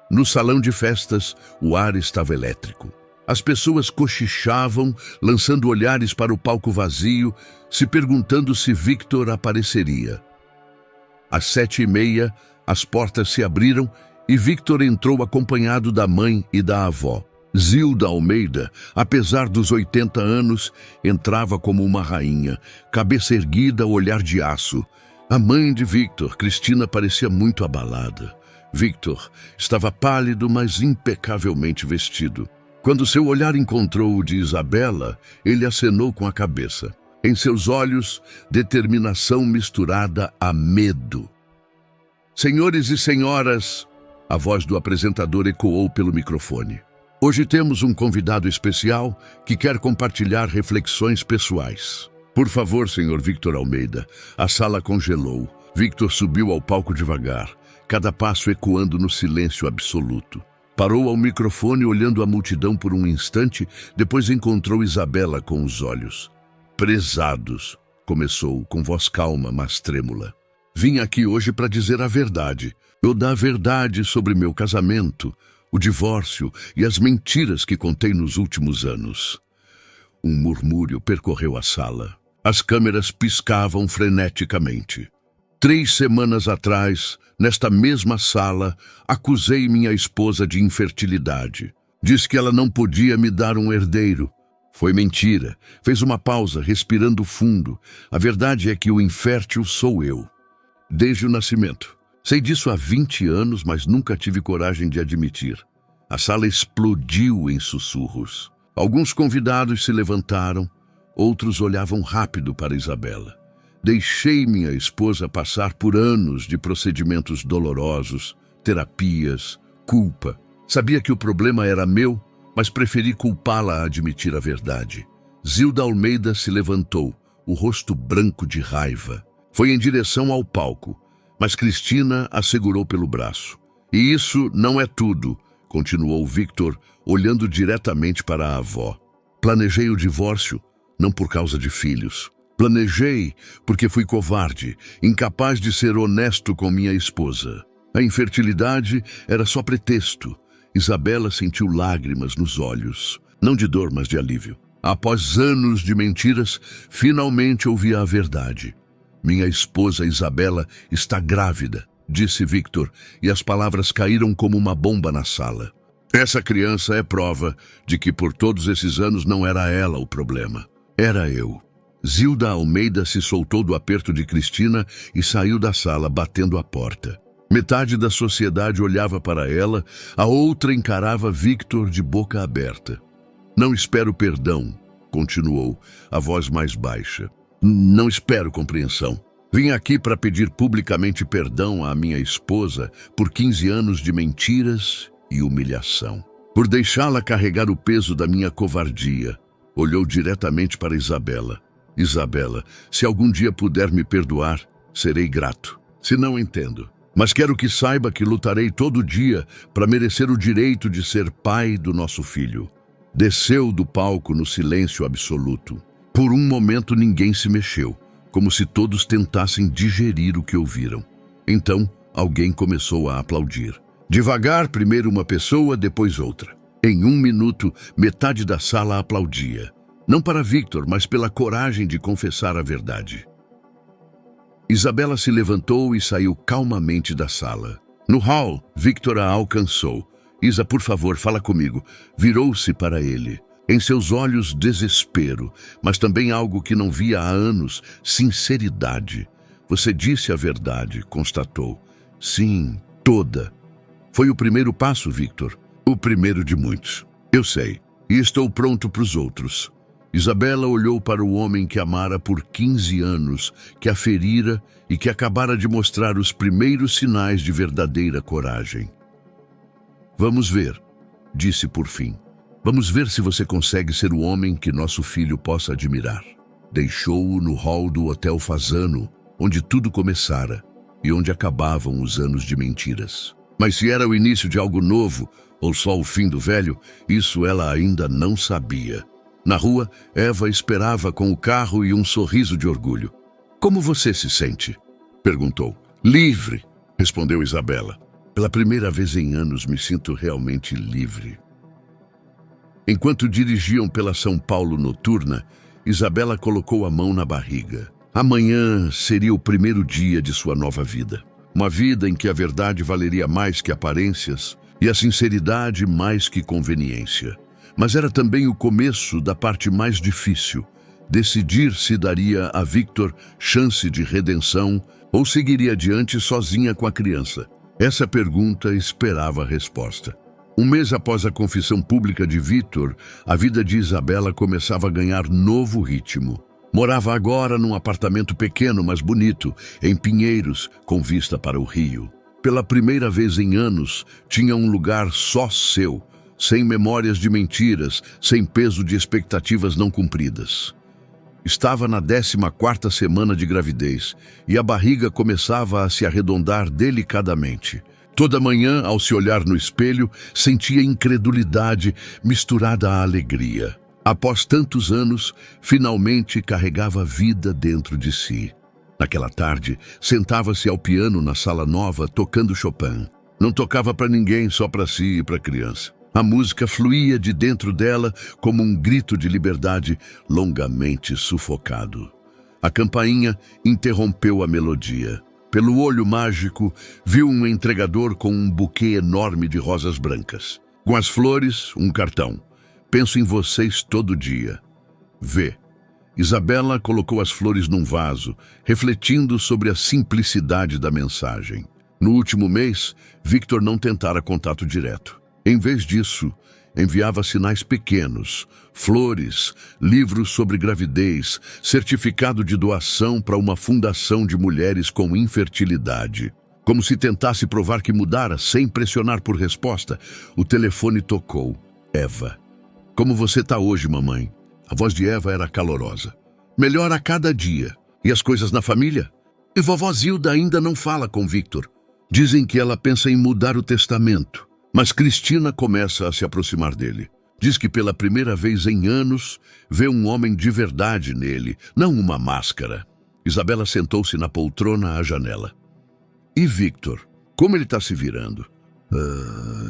No salão de festas, o ar estava elétrico. As pessoas cochichavam, lançando olhares para o palco vazio, se perguntando se Victor apareceria. Às 7h30, as portas se abriram e Victor entrou acompanhado da mãe e da avó. Zilda Almeida, apesar dos 80 anos, entrava como uma rainha, cabeça erguida, olhar de aço. A mãe de Victor, Cristina, parecia muito abalada. Victor estava pálido, mas impecavelmente vestido. Quando seu olhar encontrou o de Isabela, ele acenou com a cabeça. Em seus olhos, determinação misturada a medo. Senhores e senhoras, a voz do apresentador ecoou pelo microfone. Hoje temos um convidado especial que quer compartilhar reflexões pessoais. Por favor, senhor Victor Almeida. A sala congelou. Victor subiu ao palco devagar, cada passo ecoando no silêncio absoluto. Parou ao microfone olhando a multidão por um instante, depois encontrou Isabela com os olhos. Prezados, começou com voz calma, mas trêmula. Vim aqui hoje para dizer a verdade. Toda a verdade sobre meu casamento, o divórcio e as mentiras que contei nos últimos anos. Um murmúrio percorreu a sala. As câmeras piscavam freneticamente. 3 semanas atrás, nesta mesma sala, acusei minha esposa de infertilidade. Disse que ela não podia me dar um herdeiro. Foi mentira. Fez uma pausa, respirando fundo. A verdade é que o infértil sou eu. Desde o nascimento. Sei disso há 20 anos, mas nunca tive coragem de admitir. A sala explodiu em sussurros. Alguns convidados se levantaram, outros olhavam rápido para Isabela. Deixei minha esposa passar por anos de procedimentos dolorosos, terapias, culpa. Sabia que o problema era meu, mas preferi culpá-la a admitir a verdade. Zilda Almeida se levantou, o rosto branco de raiva. Foi em direção ao palco, mas Cristina a segurou pelo braço. E isso não é tudo, continuou Victor, olhando diretamente para a avó. Planejei o divórcio, não por causa de filhos. Planejei porque fui covarde, incapaz de ser honesto com minha esposa. A infertilidade era só pretexto. Isabela sentiu lágrimas nos olhos, não de dor, mas de alívio. Após anos de mentiras, finalmente ouvi a verdade. Minha esposa Isabela está grávida, disse Victor, e as palavras caíram como uma bomba na sala. Essa criança é prova de que por todos esses anos não era ela o problema. Era eu. Zilda Almeida se soltou do aperto de Cristina e saiu da sala, batendo a porta. Metade da sociedade olhava para ela, a outra encarava Victor de boca aberta. Não espero perdão, continuou, a voz mais baixa. Não espero compreensão. Vim aqui para pedir publicamente perdão à minha esposa por 15 anos de mentiras e humilhação. Por deixá-la carregar o peso da minha covardia. Olhou diretamente para Isabela. Isabela, se algum dia puder me perdoar, serei grato. Se não, entendo. Mas quero que saiba que lutarei todo dia para merecer o direito de ser pai do nosso filho. Desceu do palco no silêncio absoluto. Por um momento ninguém se mexeu, como se todos tentassem digerir o que ouviram. Então, alguém começou a aplaudir. Devagar, primeiro uma pessoa, depois outra. Em 1 minuto, metade da sala aplaudia. Não para Victor, mas pela coragem de confessar a verdade. Isabela se levantou e saiu calmamente da sala. No hall, Victor a alcançou. Isa, por favor, fala comigo. Virou-se para ele. Em seus olhos, desespero, mas também algo que não via há anos, sinceridade. Você disse a verdade, constatou. Sim, toda. Foi o primeiro passo, Victor. O primeiro de muitos. Eu sei. E estou pronto para os outros. Isabela olhou para o homem que amara por 15 anos, que a ferira e que acabara de mostrar os primeiros sinais de verdadeira coragem. Vamos ver, disse por fim. Vamos ver se você consegue ser o homem que nosso filho possa admirar. Deixou-o no hall do Hotel Fasano, onde tudo começara e onde acabavam os anos de mentiras. Mas se era o início de algo novo ou só o fim do velho, isso ela ainda não sabia. Na rua, Eva esperava com o carro e um sorriso de orgulho. Como você se sente? Perguntou. Livre, respondeu Isabela. Pela primeira vez em anos me sinto realmente livre. Enquanto dirigiam pela São Paulo noturna, Isabela colocou a mão na barriga. Amanhã seria o primeiro dia de sua nova vida. Uma vida em que a verdade valeria mais que aparências e a sinceridade mais que conveniência. Mas era também o começo da parte mais difícil. Decidir se daria a Victor chance de redenção ou seguiria adiante sozinha com a criança. Essa pergunta esperava a resposta. Um mês após a confissão pública de Victor, a vida de Isabela começava a ganhar novo ritmo. Morava agora num apartamento pequeno, mas bonito, em Pinheiros, com vista para o rio. Pela primeira vez em anos, tinha um lugar só seu, sem memórias de mentiras, sem peso de expectativas não cumpridas. Estava na 14ª semana de gravidez e a barriga começava a se arredondar delicadamente. Toda manhã, ao se olhar no espelho, sentia incredulidade misturada à alegria. Após tantos anos, finalmente carregava vida dentro de si. Naquela tarde, sentava-se ao piano na sala nova, tocando Chopin. Não tocava para ninguém, só para si e para a criança. A música fluía de dentro dela como um grito de liberdade longamente sufocado. A campainha interrompeu a melodia. Pelo olho mágico, viu um entregador com um buquê enorme de rosas brancas. Com as flores, um cartão. Penso em vocês todo dia. V. Isabela colocou as flores num vaso, refletindo sobre a simplicidade da mensagem. No último mês, Victor não tentara contato direto. Em vez disso, enviava sinais pequenos, flores, livros sobre gravidez, certificado de doação para uma fundação de mulheres com infertilidade. Como se tentasse provar que mudara, sem pressionar por resposta, o telefone tocou. Eva. Como você está hoje, mamãe? A voz de Eva era calorosa. Melhor a cada dia. E as coisas na família? E vovó Zilda ainda não fala com Victor. Dizem que ela pensa em mudar o testamento. Mas Cristina começa a se aproximar dele. Diz que pela primeira vez em anos vê um homem de verdade nele, não uma máscara. Isabela sentou-se na poltrona à janela. E Victor? Como ele está se virando?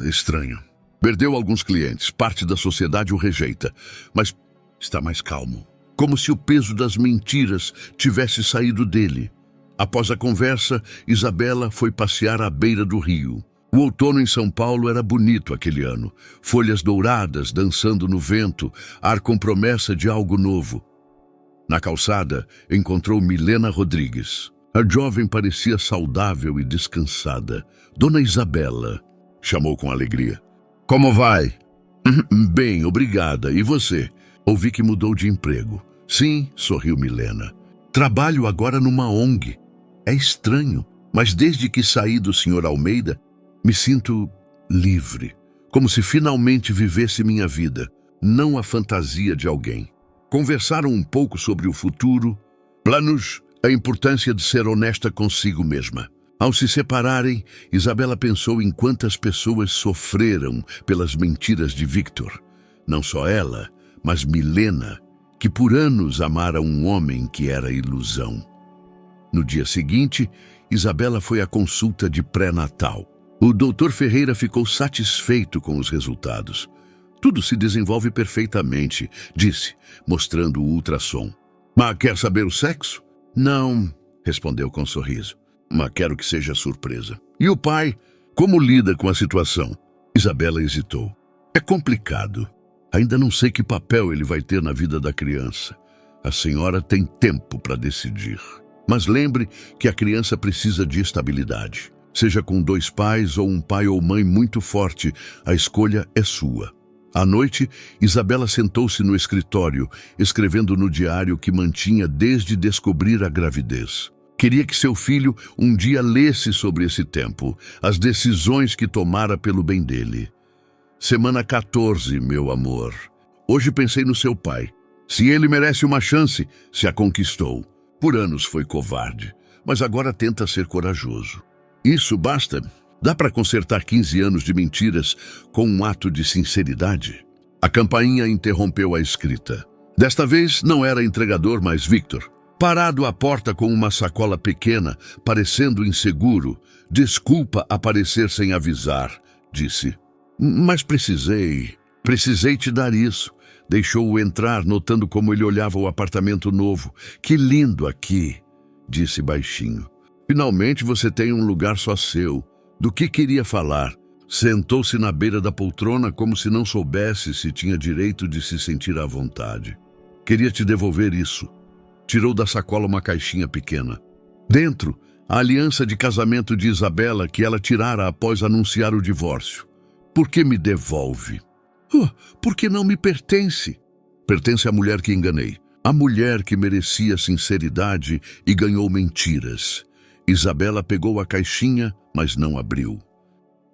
Estranho. Perdeu alguns clientes, parte da sociedade o rejeita, mas está mais calmo. Como se o peso das mentiras tivesse saído dele. Após a conversa, Isabela foi passear à beira do rio. O outono em São Paulo era bonito aquele ano. Folhas douradas dançando no vento, ar com promessa de algo novo. Na calçada, encontrou Milena Rodrigues. A jovem parecia saudável e descansada. Dona Isabela, chamou com alegria. Como vai? Bem, obrigada. E você? Ouvi que mudou de emprego. Sim, sorriu Milena. Trabalho agora numa ONG. É estranho, mas desde que saí do Sr. Almeida, me sinto livre, como se finalmente vivesse minha vida, não a fantasia de alguém. Conversaram um pouco sobre o futuro, planos, a importância de ser honesta consigo mesma. Ao se separarem, Isabela pensou em quantas pessoas sofreram pelas mentiras de Victor. Não só ela, mas Milena, que por anos amara um homem que era ilusão. No dia seguinte, Isabela foi à consulta de pré-natal. O Dr. Ferreira ficou satisfeito com os resultados. Tudo se desenvolve perfeitamente, disse, mostrando o ultrassom. Mas quer saber o sexo? Não, respondeu com um sorriso. Mas quero que seja surpresa. E o pai? Como lida com a situação? Isabela hesitou. É complicado. Ainda não sei que papel ele vai ter na vida da criança. A senhora tem tempo para decidir. Mas lembre que a criança precisa de estabilidade. Seja com 2 pais ou um pai ou mãe muito forte, a escolha é sua. À noite, Isabela sentou-se no escritório, escrevendo no diário que mantinha desde descobrir a gravidez. Queria que seu filho um dia lesse sobre esse tempo, as decisões que tomara pelo bem dele. Semana 14, meu amor. Hoje pensei no seu pai. Se ele merece uma chance, se a conquistou. Por anos foi covarde, mas agora tenta ser corajoso. Isso basta? Dá para consertar 15 anos de mentiras com um ato de sinceridade? A campainha interrompeu a escrita. Desta vez não era entregador, mas Victor. Parado à porta com uma sacola pequena, parecendo inseguro. Desculpa aparecer sem avisar, disse. Mas precisei te dar isso. Deixou-o entrar, notando como ele olhava o apartamento novo. Que lindo aqui, disse baixinho. Finalmente você tem um lugar só seu. Do que queria falar? Sentou-se na beira da poltrona como se não soubesse se tinha direito de se sentir à vontade. Queria te devolver isso. Tirou da sacola uma caixinha pequena. Dentro, a aliança de casamento de Isabela que ela tirara após anunciar o divórcio. Por que me devolve? Porque não me pertence. Pertence à mulher que enganei. A mulher que merecia sinceridade e ganhou mentiras. Isabela pegou a caixinha, mas não abriu.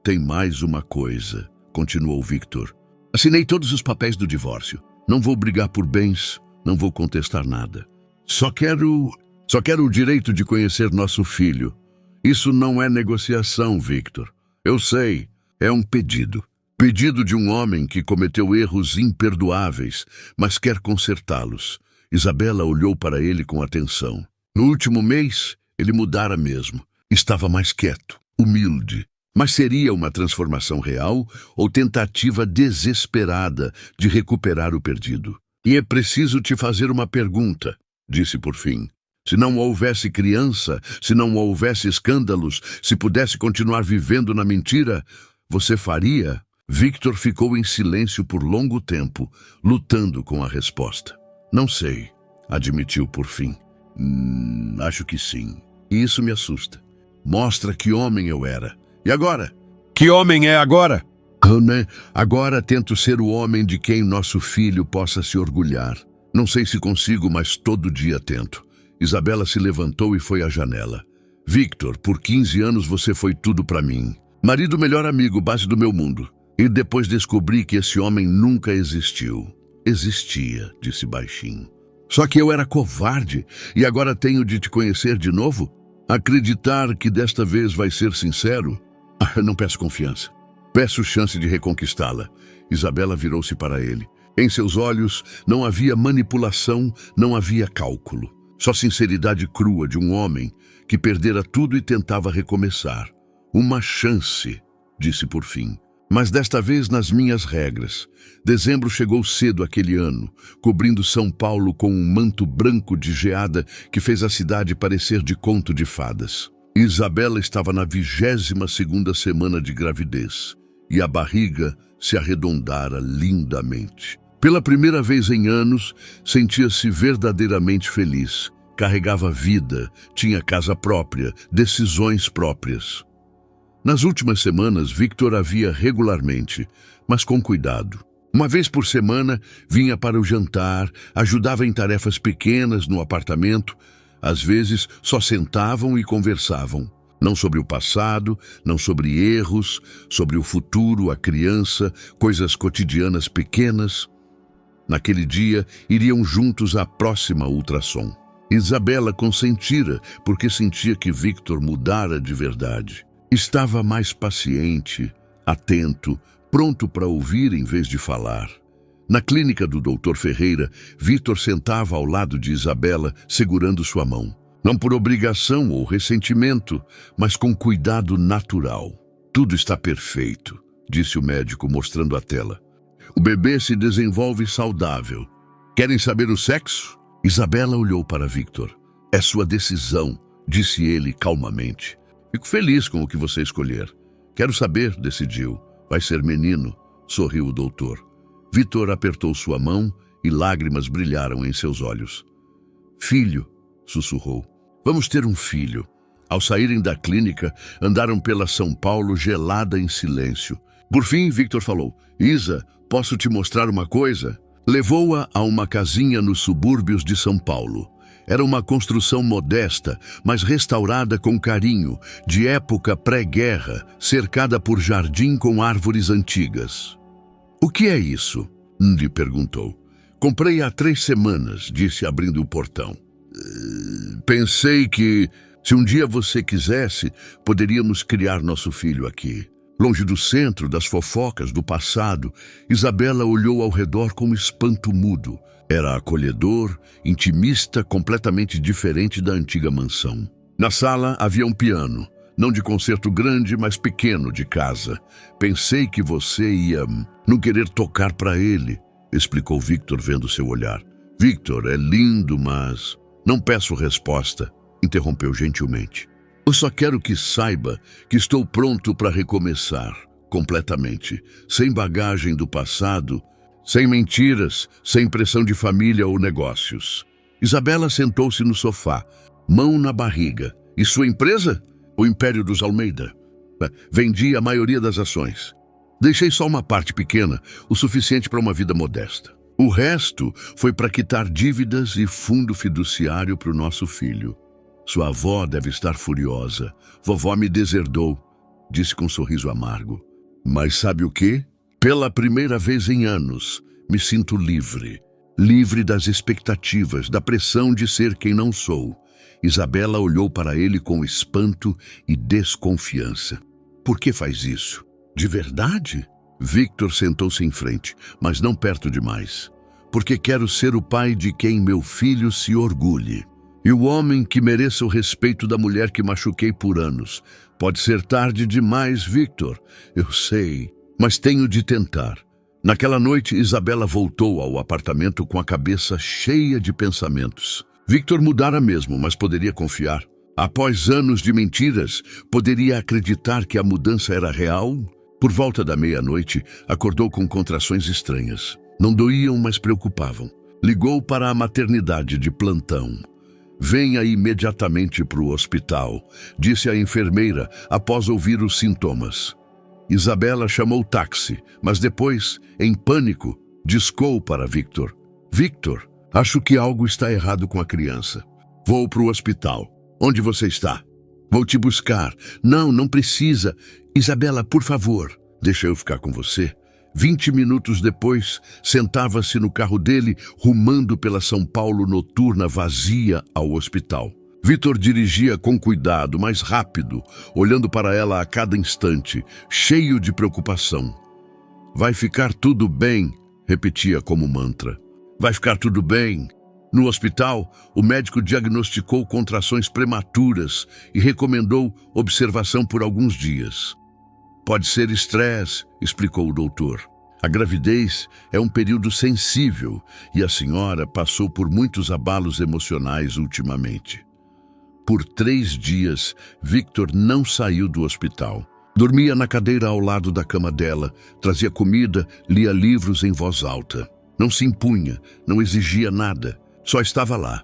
Tem mais uma coisa, continuou Victor. Assinei todos os papéis do divórcio. Não vou brigar por bens, não vou contestar nada. Só quero o direito de conhecer nosso filho. Isso não é negociação, Victor. Eu sei, é um pedido. Pedido de um homem que cometeu erros imperdoáveis, mas quer consertá-los. Isabela olhou para ele com atenção. No último mês, ele mudara mesmo. Estava mais quieto, humilde. Mas seria uma transformação real ou tentativa desesperada de recuperar o perdido? E é preciso te fazer uma pergunta, disse por fim. Se não houvesse criança, se não houvesse escândalos, se pudesse continuar vivendo na mentira, você faria? Victor ficou em silêncio por longo tempo, lutando com a resposta. Não sei, admitiu por fim. Acho que sim. E isso me assusta. Mostra que homem eu era. E agora? Que homem é agora? Agora tento ser o homem de quem nosso filho possa se orgulhar. Não sei se consigo, mas todo dia tento. Isabela se levantou e foi à janela. Victor, por 15 anos você foi tudo para mim. Marido, melhor amigo, base do meu mundo. E depois descobri que esse homem nunca existiu. Existia, disse baixinho. Só que eu era covarde e agora tenho de te conhecer de novo? Acreditar que desta vez vai ser sincero? Não peço confiança. Peço chance de reconquistá-la. Isabela virou-se para ele. Em seus olhos não havia manipulação, não havia cálculo. Só sinceridade crua de um homem que perdera tudo e tentava recomeçar. Uma chance, disse por fim. Mas desta vez nas minhas regras. Dezembro chegou cedo aquele ano, cobrindo São Paulo com um manto branco de geada que fez a cidade parecer de conto de fadas. Isabela estava na 22ª semana de gravidez e a barriga se arredondara lindamente. Pela primeira vez em anos, sentia-se verdadeiramente feliz. Carregava vida, tinha casa própria, decisões próprias. Nas últimas semanas, Victor a via regularmente, mas com cuidado. Uma vez por semana, vinha para o jantar, ajudava em tarefas pequenas no apartamento. Às vezes, só sentavam e conversavam. Não sobre o passado, não sobre erros, sobre o futuro, a criança, coisas cotidianas pequenas. Naquele dia, iriam juntos à próxima ultrassom. Isabela consentira, porque sentia que Victor mudara de verdade. Estava mais paciente, atento, pronto para ouvir em vez de falar. Na clínica do Dr. Ferreira, Victor sentava ao lado de Isabela, segurando sua mão. Não por obrigação ou ressentimento, mas com cuidado natural. Tudo está perfeito, disse o médico, mostrando a tela. O bebê se desenvolve saudável. Querem saber o sexo? Isabela olhou para Victor. É sua decisão, disse ele calmamente. Fico feliz com o que você escolher. Quero saber, decidiu. Vai ser menino, sorriu o doutor. Victor apertou sua mão e lágrimas brilharam em seus olhos. Filho, sussurrou. Vamos ter um filho. Ao saírem da clínica, andaram pela São Paulo gelada em silêncio. Por fim, Victor falou. Isa, posso te mostrar uma coisa? Levou-a a uma casinha nos subúrbios de São Paulo. Era uma construção modesta, mas restaurada com carinho, de época pré-guerra, cercada por jardim com árvores antigas. O que é isso? Lhe perguntou. Comprei há 3 semanas, disse abrindo o portão. Pensei que, se um dia você quisesse, poderíamos criar nosso filho aqui. Longe do centro, das fofocas, do passado, Isabela olhou ao redor com espanto mudo. Era acolhedor, intimista, completamente diferente da antiga mansão. Na sala havia um piano, não de concerto grande, mas pequeno, de casa. Pensei que você ia não querer tocar para ele, explicou Victor, vendo seu olhar. Victor, é lindo, mas... Não peço resposta, interrompeu gentilmente. Eu só quero que saiba que estou pronto para recomeçar, completamente, sem bagagem do passado, sem mentiras, sem pressão de família ou negócios. Isabela sentou-se no sofá, mão na barriga. E sua empresa? O Império dos Almeida. Vendi a maioria das ações. Deixei só uma parte pequena, o suficiente para uma vida modesta. O resto foi para quitar dívidas e fundo fiduciário para o nosso filho. Sua avó deve estar furiosa. Vovó me deserdou, disse com um sorriso amargo. Mas sabe o quê? Pela primeira vez em anos, me sinto livre. Livre das expectativas, da pressão de ser quem não sou. Isabela olhou para ele com espanto e desconfiança. Por que faz isso? De verdade? Victor sentou-se em frente, mas não perto demais. Porque quero ser o pai de quem meu filho se orgulhe. E o homem que mereça o respeito da mulher que machuquei por anos. Pode ser tarde demais, Victor. Eu sei, mas tenho de tentar. Naquela noite, Isabela voltou ao apartamento com a cabeça cheia de pensamentos. Victor mudara mesmo, mas poderia confiar. Após anos de mentiras, poderia acreditar que a mudança era real? Por volta da meia-noite, acordou com contrações estranhas. Não doíam, mas preocupavam. Ligou para a maternidade de plantão. Venha imediatamente para o hospital, disse a enfermeira após ouvir os sintomas. Isabela chamou o táxi, mas depois, em pânico, discou para Victor. Victor, acho que algo está errado com a criança. Vou para o hospital. Onde você está? Vou te buscar. Não precisa. Isabela, por favor, deixa eu ficar com você. 20 minutos depois, sentava-se no carro dele, rumando pela São Paulo noturna vazia ao hospital. Victor dirigia com cuidado, mais rápido, olhando para ela a cada instante, cheio de preocupação. Vai ficar tudo bem, repetia como mantra. Vai ficar tudo bem. No hospital, o médico diagnosticou contrações prematuras e recomendou observação por alguns dias. Pode ser estresse, explicou o doutor. A gravidez é um período sensível e a senhora passou por muitos abalos emocionais ultimamente. Por 3 dias, Victor não saiu do hospital. Dormia na cadeira ao lado da cama dela, trazia comida, lia livros em voz alta. Não se impunha, não exigia nada, só estava lá.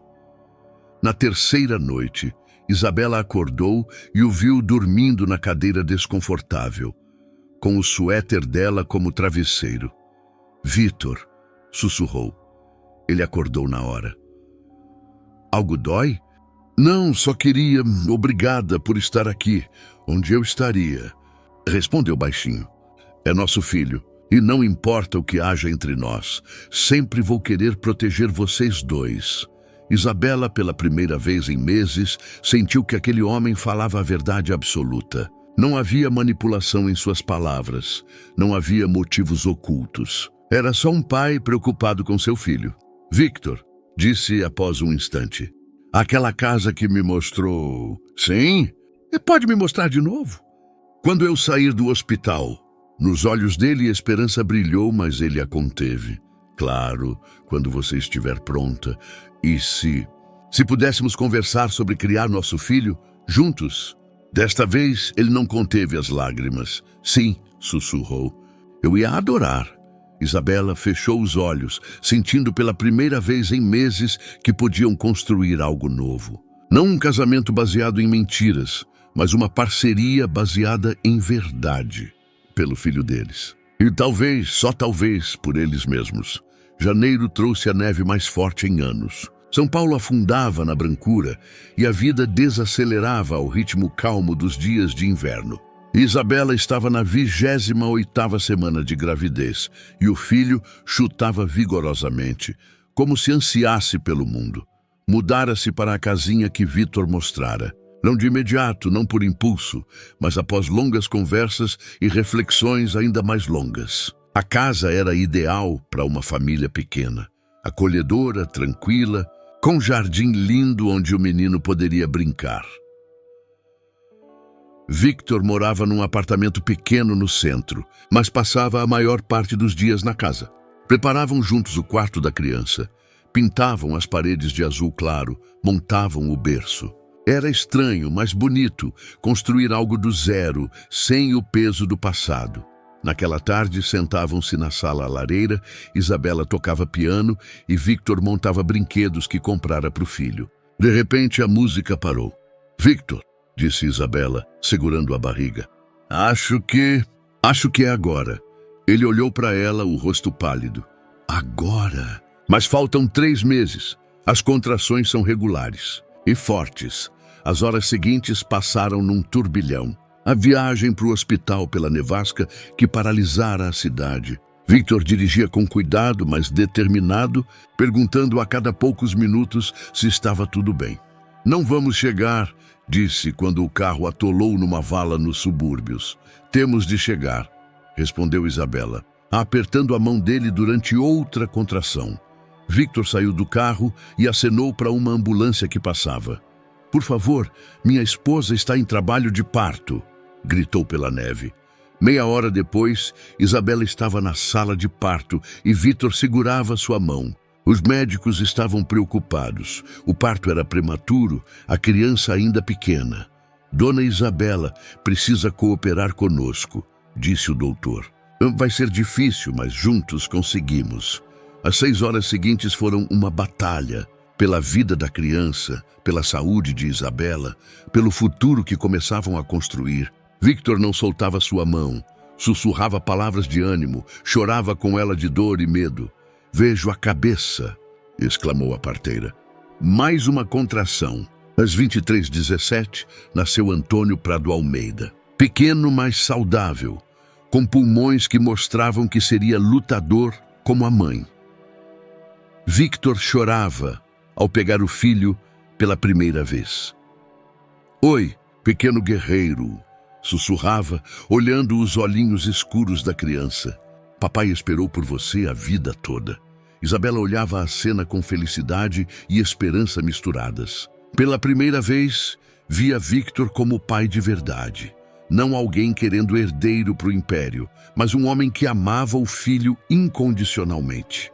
Na 3ª noite, Isabela acordou e o viu dormindo na cadeira desconfortável, com o suéter dela como travesseiro. Victor, sussurrou. Ele acordou na hora. Algo dói? Não, só queria... Obrigada por estar aqui, onde eu estaria. Respondeu baixinho. É nosso filho, e não importa o que haja entre nós, sempre vou querer proteger vocês dois. Isabela, pela primeira vez em meses, sentiu que aquele homem falava a verdade absoluta. Não havia manipulação em suas palavras, não havia motivos ocultos. Era só um pai preocupado com seu filho. Victor, disse após um instante. Aquela casa que me mostrou... Sim? E pode me mostrar de novo? Quando eu sair do hospital, nos olhos dele a esperança brilhou, mas ele a conteve. Claro, quando você estiver pronta. E se pudéssemos conversar sobre criar nosso filho juntos? Desta vez ele não conteve as lágrimas. Sim, sussurrou. Eu ia adorar. Isabela fechou os olhos, sentindo pela primeira vez em meses que podiam construir algo novo. Não um casamento baseado em mentiras, mas uma parceria baseada em verdade, pelo filho deles. E talvez, só talvez, por eles mesmos. Janeiro trouxe a neve mais forte em anos. São Paulo afundava na brancura e a vida desacelerava ao ritmo calmo dos dias de inverno. Isabela estava na 28ª semana de gravidez e o filho chutava vigorosamente, como se ansiasse pelo mundo. Mudara-se para a casinha que Victor mostrara. Não de imediato, não por impulso, mas após longas conversas e reflexões ainda mais longas. A casa era ideal para uma família pequena, acolhedora, tranquila, com um jardim lindo onde o menino poderia brincar. Victor morava num apartamento pequeno no centro, mas passava a maior parte dos dias na casa. Preparavam juntos o quarto da criança, pintavam as paredes de azul claro, montavam o berço. Era estranho, mas bonito, construir algo do zero, sem o peso do passado. Naquela tarde, sentavam-se na sala à lareira, Isabela tocava piano e Victor montava brinquedos que comprara para o filho. De repente, a música parou. Victor, disse Isabela, segurando a barriga. Acho que é agora. Ele olhou para ela, o rosto pálido. Agora? Mas faltam 3 meses. As contrações são regulares e fortes. As horas seguintes passaram num turbilhão. A viagem para o hospital pela nevasca que paralisara a cidade. Victor dirigia com cuidado, mas determinado, perguntando a cada poucos minutos se estava tudo bem. Não vamos chegar, disse quando o carro atolou numa vala nos subúrbios. Temos de chegar, respondeu Isabela, apertando a mão dele durante outra contração. Victor saiu do carro e acenou para uma ambulância que passava. Por favor, minha esposa está em trabalho de parto, gritou pela neve. Meia hora depois, Isabela estava na sala de parto e Victor segurava sua mão. Os médicos estavam preocupados. O parto era prematuro, a criança ainda pequena. Dona Isabela precisa cooperar conosco, disse o doutor. Vai ser difícil, mas juntos conseguimos. As 6 horas seguintes foram uma batalha pela vida da criança, pela saúde de Isabela, pelo futuro que começavam a construir. Victor não soltava sua mão, sussurrava palavras de ânimo, chorava com ela de dor e medo. Vejo a cabeça, exclamou a parteira. Mais uma contração. Às 23h17, nasceu Antônio Prado Almeida. Pequeno, mas saudável, com pulmões que mostravam que seria lutador como a mãe. Victor chorava ao pegar o filho pela primeira vez. Oi, pequeno guerreiro, sussurrava, olhando os olhinhos escuros da criança. Papai esperou por você a vida toda. Isabela olhava a cena com felicidade e esperança misturadas. Pela primeira vez, via Victor como pai de verdade. Não alguém querendo herdeiro para o império, mas um homem que amava o filho incondicionalmente.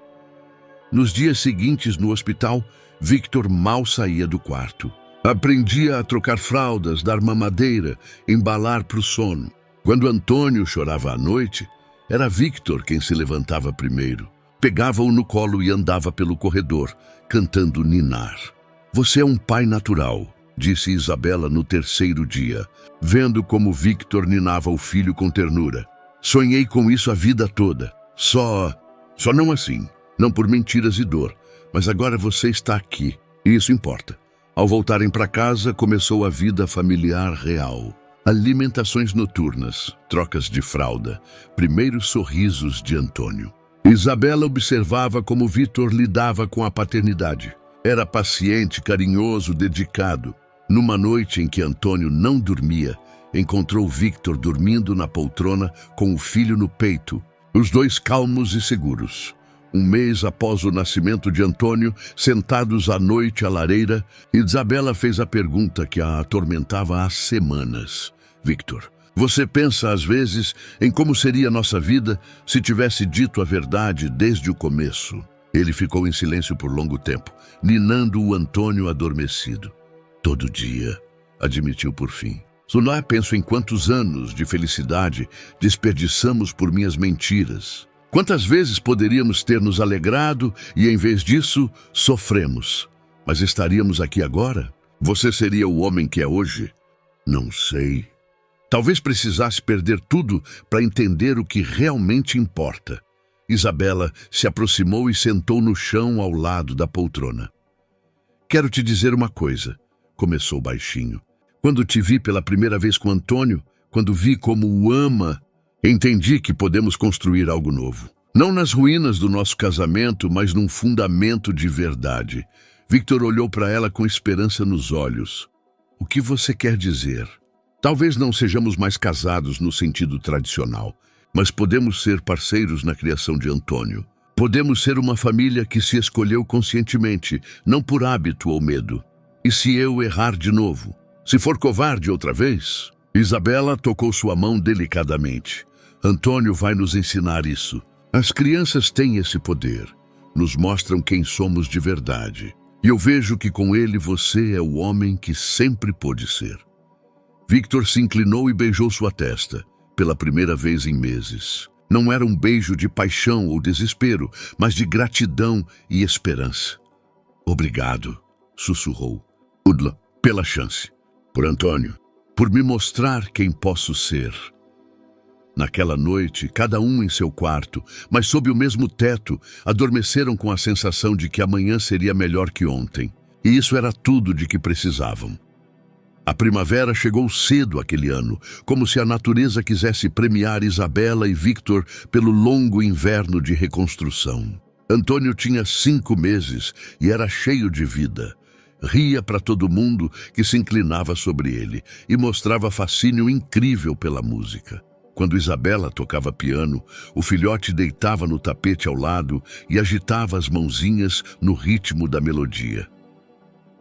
Nos dias seguintes no hospital, Victor mal saía do quarto. Aprendia a trocar fraldas, dar mamadeira, embalar para o sono. Quando Antônio chorava à noite, era Victor quem se levantava primeiro. Pegava-o no colo e andava pelo corredor, cantando ninar. Você é um pai natural, disse Isabela no terceiro dia, vendo como Victor ninava o filho com ternura. Sonhei com isso a vida toda. Só não assim, não por mentiras e dor, mas agora você está aqui, e isso importa. Ao voltarem para casa, começou a vida familiar real. Alimentações noturnas, trocas de fralda, primeiros sorrisos de Antônio. Isabela observava como Victor lidava com a paternidade. Era paciente, carinhoso, dedicado. Numa noite em que Antônio não dormia, encontrou Victor dormindo na poltrona com o filho no peito, os dois calmos e seguros. Um mês após o nascimento de Antônio, sentados à noite à lareira, Isabela fez a pergunta que a atormentava há semanas. Victor, você pensa às vezes em como seria nossa vida se tivesse dito a verdade desde o começo? Ele ficou em silêncio por longo tempo, ninando o Antônio adormecido. Todo dia, admitiu por fim. Só penso em quantos anos de felicidade desperdiçamos por minhas mentiras. Quantas vezes poderíamos ter nos alegrado e, em vez disso, sofremos. Mas estaríamos aqui agora? Você seria o homem que é hoje? Não sei. Talvez precisasse perder tudo para entender o que realmente importa. Isabela se aproximou e sentou no chão ao lado da poltrona. Quero te dizer uma coisa, começou baixinho. Quando te vi pela primeira vez com Antônio, quando vi como o ama, entendi que podemos construir algo novo. Não nas ruínas do nosso casamento, mas num fundamento de verdade. Victor olhou para ela com esperança nos olhos. O que você quer dizer? Talvez não sejamos mais casados no sentido tradicional, mas podemos ser parceiros na criação de Antônio. Podemos ser uma família que se escolheu conscientemente, não por hábito ou medo. E se eu errar de novo? Se for covarde outra vez? Isabela tocou sua mão delicadamente. Antônio vai nos ensinar isso. As crianças têm esse poder. Nos mostram quem somos de verdade. E eu vejo que com ele você é o homem que sempre pôde ser. Victor se inclinou e beijou sua testa, pela primeira vez em meses. Não era um beijo de paixão ou desespero, mas de gratidão e esperança. Obrigado, sussurrou. Udla, pela chance. Por Antônio. Por me mostrar quem posso ser. Naquela noite, cada um em seu quarto, mas sob o mesmo teto, adormeceram com a sensação de que amanhã seria melhor que ontem. E isso era tudo de que precisavam. A primavera chegou cedo aquele ano, como se a natureza quisesse premiar Isabela e Victor pelo longo inverno de reconstrução. Antônio tinha 5 meses e era cheio de vida. Ria para todo mundo que se inclinava sobre ele e mostrava fascínio incrível pela música. Quando Isabela tocava piano, o filhote deitava no tapete ao lado e agitava as mãozinhas no ritmo da melodia.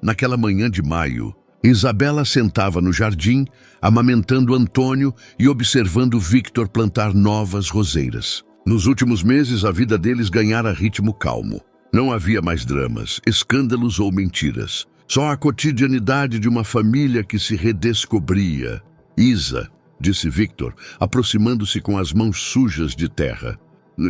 Naquela manhã de maio, Isabela sentava no jardim, amamentando Antônio e observando Victor plantar novas roseiras. Nos últimos meses, a vida deles ganhara ritmo calmo. Não havia mais dramas, escândalos ou mentiras. Só a cotidianidade de uma família que se redescobria. Isa, disse Victor, aproximando-se com as mãos sujas de terra.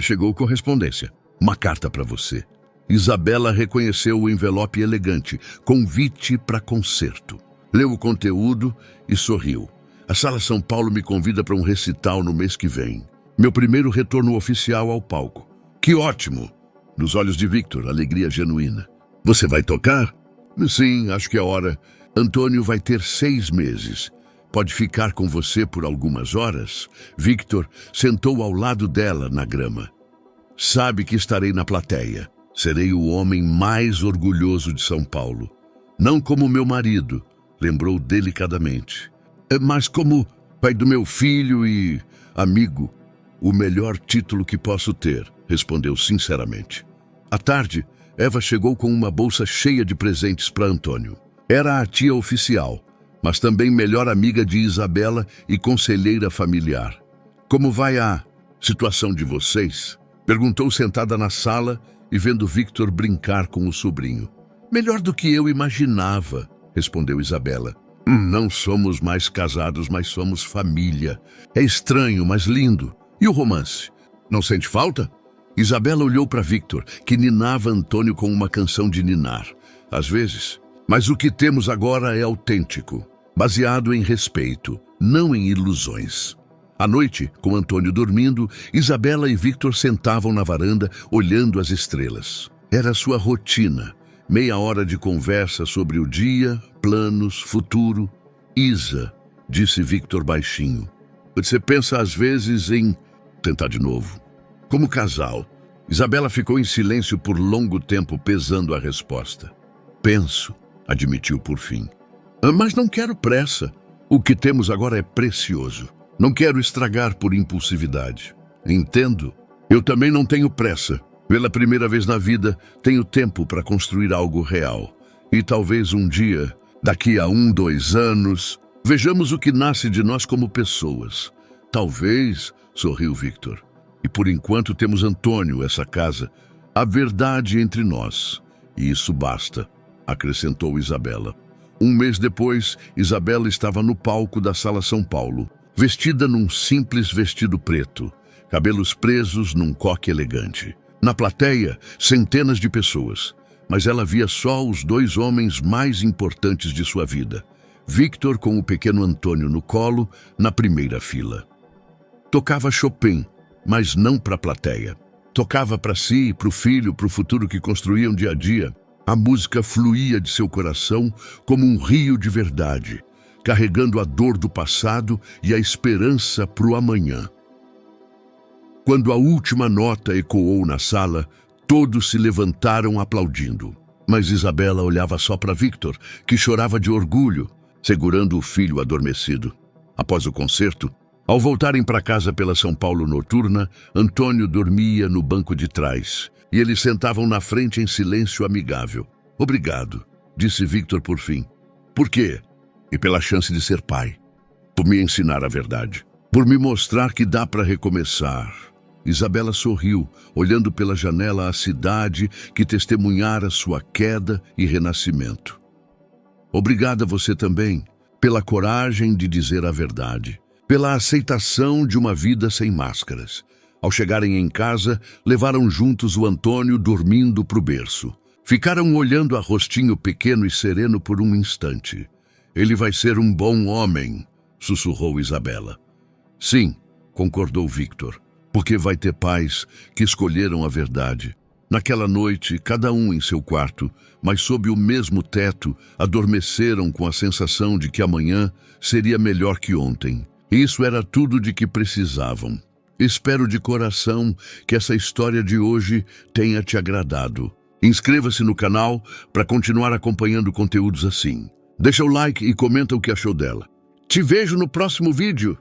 Chegou correspondência. Uma carta para você. Isabela reconheceu o envelope elegante. Convite para concerto. Leu o conteúdo e sorriu. A Sala São Paulo me convida para um recital no mês que vem. Meu primeiro retorno oficial ao palco. Que ótimo! Nos olhos de Victor, alegria genuína. Você vai tocar? Sim, acho que é hora. Antônio vai ter 6 meses. Pode ficar com você por algumas horas? Victor sentou ao lado dela na grama. Sabe que estarei na plateia. Serei o homem mais orgulhoso de São Paulo. Não como meu marido, lembrou delicadamente, mas como pai do meu filho e amigo. O melhor título que posso ter, respondeu sinceramente. À tarde, Eva chegou com uma bolsa cheia de presentes para Antônio. Era a tia oficial, mas também melhor amiga de Isabela e conselheira familiar. Como vai a situação de vocês? Perguntou sentada na sala e vendo Victor brincar com o sobrinho. Melhor do que eu imaginava, respondeu Isabela. Não somos mais casados, mas somos família. É estranho, mas lindo. E o romance? Não sente falta? Isabela olhou para Victor, que ninava Antônio com uma canção de ninar. Às vezes. Mas o que temos agora é autêntico, baseado em respeito, não em ilusões. À noite, com Antônio dormindo, Isabela e Victor sentavam na varanda, olhando as estrelas. Era sua rotina. Meia hora de conversa sobre o dia, planos, futuro. Isa, disse Victor baixinho. Você pensa às vezes em tentar de novo. Como casal. Isabela ficou em silêncio por longo tempo, pesando a resposta. Penso, admitiu por fim. Mas não quero pressa. O que temos agora é precioso. Não quero estragar por impulsividade. Entendo. Eu também não tenho pressa. Pela primeira vez na vida, tenho tempo para construir algo real. E talvez um dia, daqui a 1, 2 anos, vejamos o que nasce de nós como pessoas. Talvez, sorriu Victor. E por enquanto temos Antônio, essa casa, a verdade entre nós. E isso basta, acrescentou Isabela. Um mês depois, Isabela estava no palco da Sala São Paulo, vestida num simples vestido preto, cabelos presos num coque elegante. Na plateia, centenas de pessoas, mas ela via só os 2 homens mais importantes de sua vida. Victor com o pequeno Antônio no colo, na primeira fila. Tocava Chopin, mas não para a plateia. Tocava para si, para o filho, para o futuro que construíam dia a dia. A música fluía de seu coração como um rio de verdade, carregando a dor do passado e a esperança para o amanhã. Quando a última nota ecoou na sala, todos se levantaram aplaudindo. Mas Isabela olhava só para Victor, que chorava de orgulho, segurando o filho adormecido. Após o concerto, ao voltarem para casa pela São Paulo noturna, Antônio dormia no banco de trás, e eles sentavam na frente em silêncio amigável. Obrigado, disse Victor por fim. Por quê? E pela chance de ser pai. Por me ensinar a verdade. Por me mostrar que dá para recomeçar. Isabela sorriu, olhando pela janela a cidade que testemunhara sua queda e renascimento. Obrigada você também, pela coragem de dizer a verdade, pela aceitação de uma vida sem máscaras. Ao chegarem em casa, levaram juntos o Antônio dormindo pro berço. Ficaram olhando a rostinho pequeno e sereno por um instante. Ele vai ser um bom homem, sussurrou Isabela. Sim, concordou Victor. Porque vai ter pais que escolheram a verdade. Naquela noite, cada um em seu quarto, mas sob o mesmo teto, adormeceram com a sensação de que amanhã seria melhor que ontem. Isso era tudo de que precisavam. Espero de coração que essa história de hoje tenha te agradado. Inscreva-se no canal para continuar acompanhando conteúdos assim. Deixa o like e comenta o que achou dela. Te vejo no próximo vídeo.